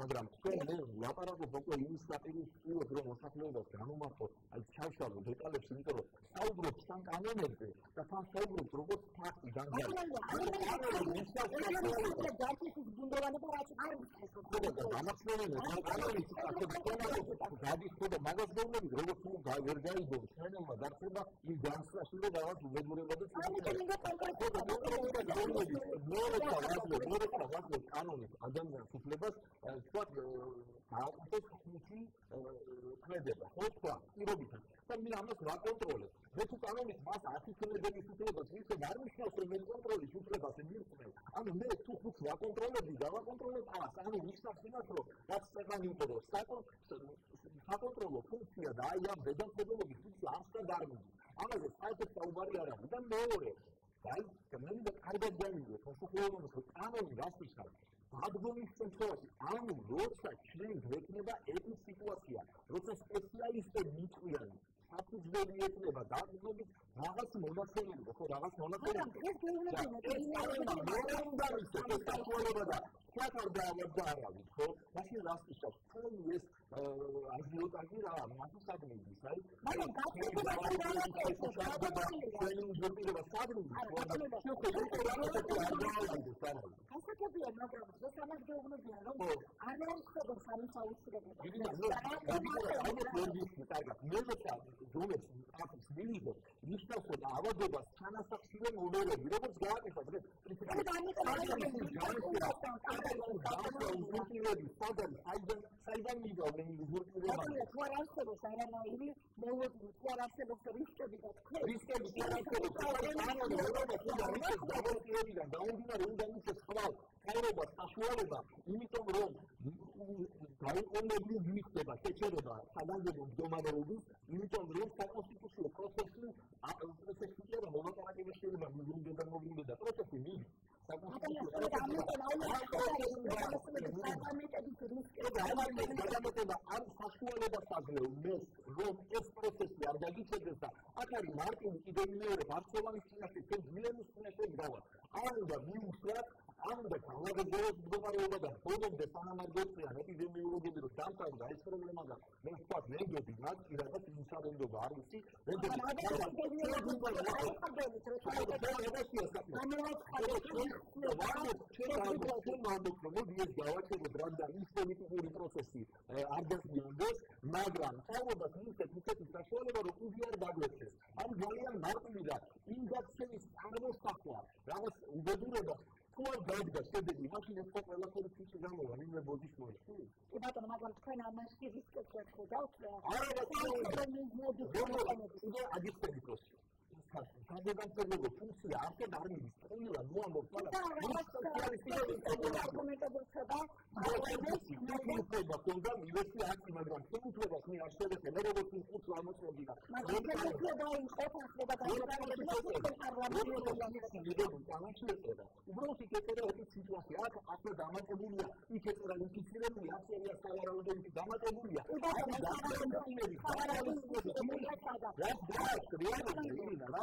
მაგრამ თქვენ ლაპარაკობ უკვე იმის საპირისპიროდ რომ მოსახლეობას განუმართოთ აი ჩავშალო დეტალებს იმიტომ რომ საუბრობთ თან კანონებზე და თან საუბრობთ როგორც ფაქტი ვერ გაიგო ჩვენმა დარწმუნება იმ განსხვავებული და რაღაც უბედურება და კანონის ადამიანის უფლებას თქვათ გააკეთოს ხუთი ქმედება ხო თქვა პირობითად და მე ამას ვაკონტროლებ მე თუ კანონის მას 10 ქმედების უფლებას ვისებ არ ნიშნავს რომ მე კონტროლის უფლებას მივწევ ანუ მე თუ ხუთს ვაკონტროლებდი და ვაკონტროლებ ას ანუ ნიშნავს იმას რომ რაც წეგანი იყო რომ საკონტროლო ფუნქცია და აი ამ ზედამხედველობის ფუნქცია ახლა დარგმული ამაზე საერთოდ საუბარი არ არის და მეორე აი მე კარგად განვიგე სასახლეობრივ კანონი გასწრებს დადგომის შემთხვევაში ანუ როცა ჩვენ გვექნება ეტის სიტუაცია როცა სპეციალისტები მიყვიან საფუძველი ექნება დადგომის რაღაც მონაცემები ხო რაღაც მონაცემები საკარ დაავადებით ხო მაშინ რასწავლს თქვენ ეს აზიოტაჟი რა მასშტაბების აი მაგრამ ჩვენ უძებირება სადრუგის გასაგებია მაგრამ შესაძლებლობია რომ არ არის ხდება სამსაუცრებლობა რომებს აფის მილიდო ნიშნავს რომ ავადობას თანასახსოვე მომერები როგორც გააკეთა დღეს საიდან მიგავდნენ ზურგირება თუ არ არსებობს არანაირი მოლოდინი თუ არ არსებობს რისკები და თქვენ რისკები თუ არ არსებობს დაუდგინარი უნდა მისცეს ხვალ ხაერობა საშუალება იმიტომ რომ გაუქმებული მიხდება შეჩერება საგანგებო მდგომარეობის იმიტომ რომ საკონსტიტუციო პროცესი და მოლაპარაკების შეიძლება მიგვიმდება პროცესი მიდის არ საშუალება საგლევ მე რომ ეს პროცესი არ გაგიჩერდეს და აქ არის მარტივი კიდევ მეორე ბარცელონის წინაშე ჩვენ ვილენის წინაშე გავარ არ უნდა მიუსვათ არ უნდა განლაგებულოს მდგომარეობა და ბოლომდე სანამ არ გვეწიან ეპიდემიოლოგები რომ დამთავრდა ეს პრობლემა და მე ვთქვათ ნებდები მათ კი რაღაც ინსარენდობა არ ვიცი გავაჩეროთ რადგან ის პოლიტიკური პროცესი არ გასწრებდეს მაგრამ თავობას მისცეთ ისეთი საშუალება რომ უდი არ დაგვეცეს არის ძალიან მარტივი და იმ გაქცევის წარმოსახვა რაღაც უბედურება თუ არ დადგა შედეგი მაშინ ეს ყველაფერი ფიში გამოვა ვინმე ბოდიშ მოიხდი კი ბატონო მაგრამ თქვენ ამაში რისკებს ხედავთ აგისტები პროცესი საგანგებო ფუნქცია ახლა არ მიდის ყველა მოამბობ უქმდება კონდა მივეცი აქ მაგრამ უქმდება მე არ შევეხე მე როგორც უცხოს ამოწმებინა უბრალოდ იქეწერა ეს სიტუაცია აქ ახლა დამატებულია იქეწერა ინფიცირებული აქცია სავარაუდოები დამატებულია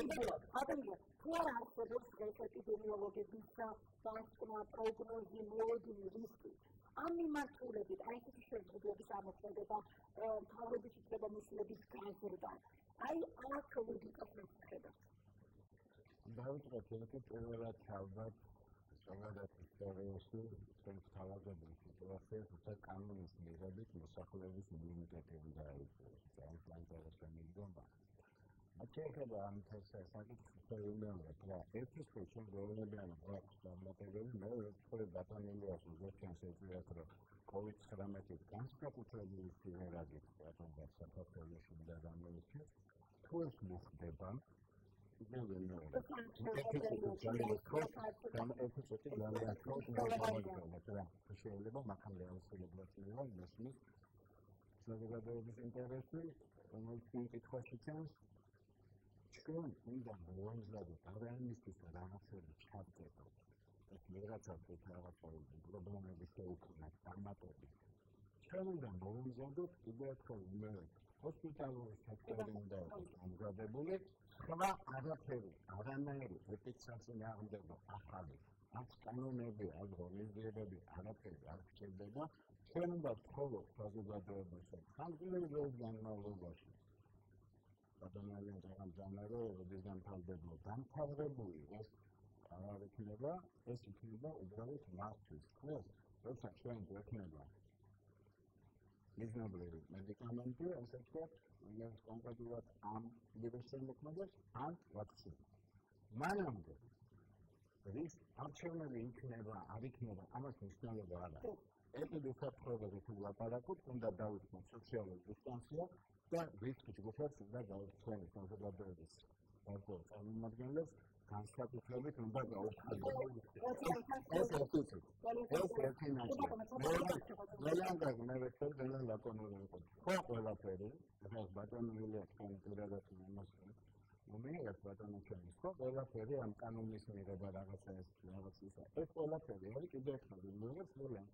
თუ არ არსებობს ეპიდემიოლოგების დასკვნა პროგნოზი მოლოდინი რისკი ამ მიმართულებით აი ესეთი შეზღუდვების ამოქმედება მთავრობის უფლებამოსილების გაზრდა აი აქ ლოგიკას მეცხედავთ დავიწყოთ ერთ პირველად თავად სწორად ისტორიაში ჩვენს თავაზებრივ სიტუაციას უცებ კანონის მიღებით მოსახლეობის იმუნიტეტები დაიწვია ძალიან ინტერესანტი მდგომა აჩერება ამ საკითხს შეუმეორებ რა ერთის ჩვენ გეუბნებიან გვაქვს დამატებები მე ვეცხოვე ბატონილიას უზეჩანს ეწვიათ რომ COVID-19 განსაკუთრებული სიღერაგით ბატონობა საქართველოში და გამოიწვია თუ ეს მოხდება შეიძლება მაქამდე აუცილებლად წივა მისმის საზოგადოების ინტერესი რომელიც კითხვაში ჩანს ჩვენ უნდა მოამზადოთ ადამიანისთვის რაღაცები ჩავწეროთ ეს რაღაცა პრობლემების შეუქმნას დამატებით ჩვენ უნდა მოვიზადოთ კიდევ ერთხელ იმერეთ ჰოსპიტალური სექტორი უნდა იყოს მომზადებული სხვა არაფერი არანაირი რეპეტიციაწინააღმდეგო ახალი არც კანონები არც ღონისძიებები არაფერი არ გჭირდება ჩვენ უნდა ვთხოვოთ საზოგადოებასა ხანგრძლივი დროის განმავლობაში ადამიანიან დაღამძანა რომ როდის განთავდება დამთავრებული ეს არ იქნება ეს იქნება უბრალოდ მართვის ხოს როცა ჩვენ გვექნება მიზნობრივი მედიკამენტი ასე ვთქვათ იმას კონკრეტულად ამ ვირუსთან მოქმედებს ან ვაქცინა მანამდე რის არჩევნები იქნება არ იქნება ამას მნიშვნელობა არ აქვს ეპიდემიოლოგიურად თუ ლაპარაკობთ უნდა დავიწყოთ სოციალური დისტანცია და რისკის ჯგუფებს უნდა გავხსენოთ საზოგადოების გარკვეულ წარმომადგენლებს განსაკუთრებით უნდა გაუქმება ეს ერთი ნაკლები მე ვეცდები ძალიან ლაკონური ვიყოთ ხო ყველაფერი ეს ბატონული თქვენ პირადად იმას მომიიღეთ ბატონო ჩვენის ხო ყველაფერი ამ კანონის მიღება რაღაცა ეს ყველაფერი არის კიდევ ერთხელ ვიმეორებ რომ ამ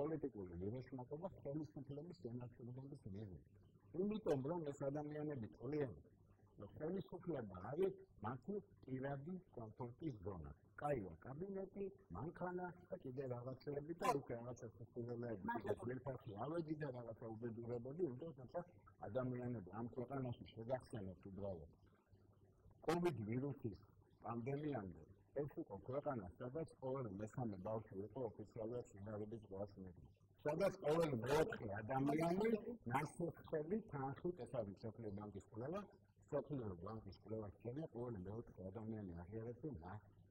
პოლიტიკური ვირუსმაკობა ხელისუფლების ენაცვლების მიზნით იმიტომ რომ ეს ადამიანები წლიან ხელისუფლება არის მათი პირადი კომფორტის ზონა. კაია კაბინეტი, მანქანა და კიდე რაღაცები და უკვე რაღაცა სისტემები, ერთერთი ავედი და რაღაცა უბედურებები, თუმცა ადამიანები ამ ქვეყანაში შეგახსენებთ უბრალოდ. COVID ვირუსის პანდემიამდე ეს იყო ქვეყანა, სადაც ყოველი მესამე ბავშვი იყო ოფიციალურად სიმღერების ზღვას მიდის. სადაც ყოველი მეოთხე ადამიანი ნასოფლები თანხით ეს არის მსოფლიო ბანკის კვლევა საქართველოში ბანკის კვლევას შენა ყოველი მეოთხე ადამიანი აღიარებს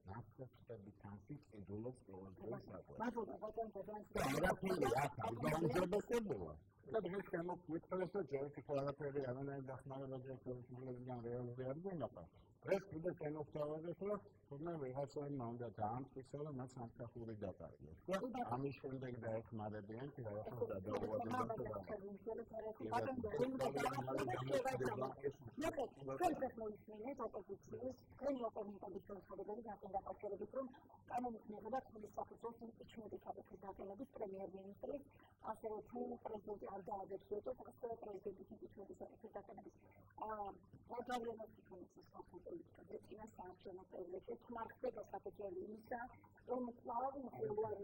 ნასოფლები თანხით იდულობს ყოველდღიურ საკვებს. არაფერი აქ არ გაუმჯობესებულა. და დღეს შემოგვიწყდეს რომ ჯერჯერობით ყველაფერი არანაირ დახმარებაზე ხელისუფლებისგან რეალური არ გვინახავს. დღეს კიდე შემოგვთავაზეს რომ თუნდაც ვიღაცაებმა უნდა დაამტკიცოს რომ მათ სამსახური დაკარგეს. და ამის შემდეგ დაეხმარებიან რაღაცა ასევე თუ პრეზიდენტი არ დაადექციოთ, ასევე პრეზიდენტის იმპიჩმენტის საკითხის პრობლემას იქნება პოლიტიკაზე, წინა საარჩევნო პერიოდში თქმარ ხდება საფუძველი იმისა, რომ კვლავ მხოლოდ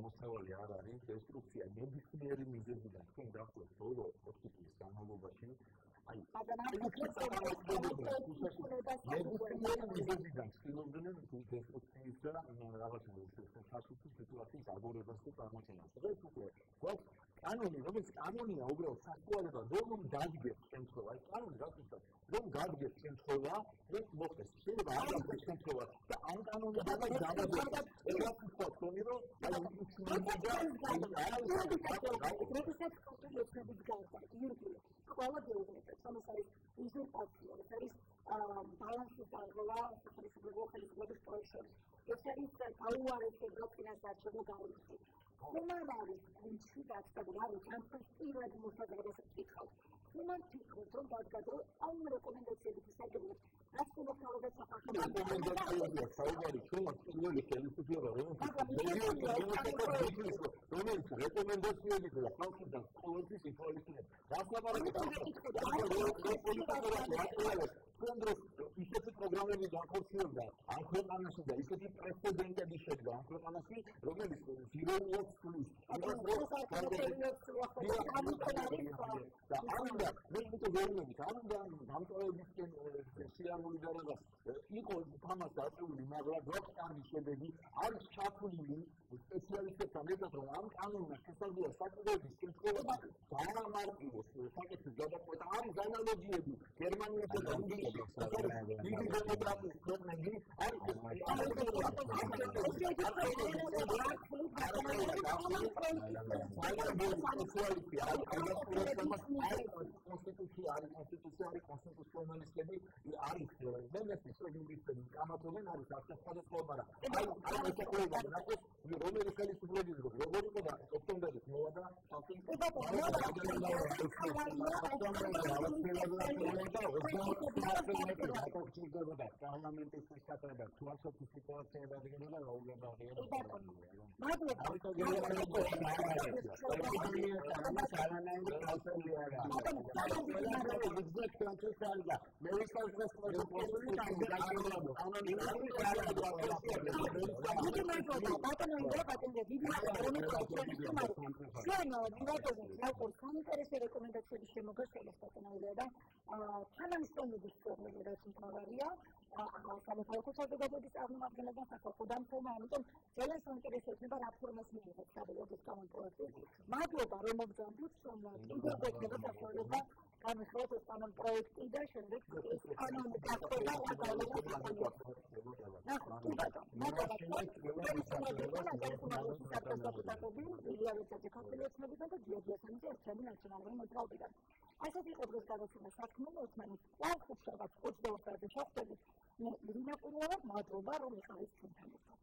მოსავალი არ არის დესტრუქცია ნებისმიერი მიზეზიდან თქვენ გახლავთ ბოლო 20 წლის განმავლობაში აი მიზეზიდან ცდილობდნენ დესტრუქციის და რაღაცა სასუცო სიტუაციის აგორებას და წარმოჩენას. ეს უკვე გვაქვს კანონი, რომელიც კანონია უბრალოდ სასწავლება, რომ დადგეს შემთხვევა, ეს კანონი გასწრაფად, რომ დადგეს შემთხვევა, ეს მოხდეს. შეიძლება არ დადგეს შემთხვევა და ამ კანონი დავაძაბოთ. ეს ვთქვა თქვენი რომ აი ყველა გეუბნებით, რომ ეს არის უზურპაცია, ეს არის ბალანსის აღება ხელისუფლების პროექტში. ეს არის გაუარესება წინასაარჩევნო გავლენაში. ხომ არის გუნდში გაწეული, არის ამ პირად მოსაზრებას ვკითხავთ. ხომ თვითონ რომ დადგადო ამ რეკომენდაციების ისაგებად რაც მოხდა საქართველოში. საუბარი ჩვენს პირველი ხელისუფლება რომელიც რეკომენდაციები და ხალხიდან ყოველთვის ითვალისწინებს. რაც ლაპარაკობს ისეთი პროგრამები განხორციელდა ამ ქვეყანაში და ისეთი პრეცედენტები შედგა ამ ქვეყანაში, რომელიც ძირეულად ცვლის. და არუნდა მე იმიტომ ვერნებით, არუნდა დამტოვებისკენ სიარული და რაღაც იყო თამას დაწეული, მაგრამ გვაქვს კარგი შედეგი, არის ჩაფლული სპეციალისტებთან ერთად, რომ ამ კანონმა შესაძლოა საკუთრების შემთხვევაში დაამარტივოს საკითხის გადაწყვეტა. არის ანალოგიები გერმანიასა და ინგლისში. დიდი დემოკრატიის ქვეყნები არის კონსტიტუციონალისტები არის მემესის ინგლისელი კამათობენ არის ახალგაზრდა მაგრამ რომელი ხელისუფლების როგორ იყო და ოქტომბერის მოვა და პარლამენტის საკითხები თუ ასეთი სიტუაცია დადგება გაუგებარია მადლობა. საინტერესო რეკომენდაციების შემოგაშალეს ბატონო და თანამშრომლობის პრობლემა რაც მთავარია სამოქალაქო საზოგადოების წარმომადგენლებთან სახალხო დამცველმა, ამიტომ ძალიან საინტერესო იქნება რა ფორმას მიიღებს საბოლოო კანონპროექტი. მადლობა რომ მოგზაურობთ, რომ კიდევ ექნება საშუალება განვიხილოთ ეს კანონპროექტი და შემდეგ ეს კანონი გახდება რა გავლენა ასეთი იყო დღეს გადაცემა საქმელი ერთმანეთს კვლავ ხუთშაბათს 22-ზე შევხვდებით. მე ირინა ყურიევა, მადლობა რომ იყავით ჩვენთან ერთად.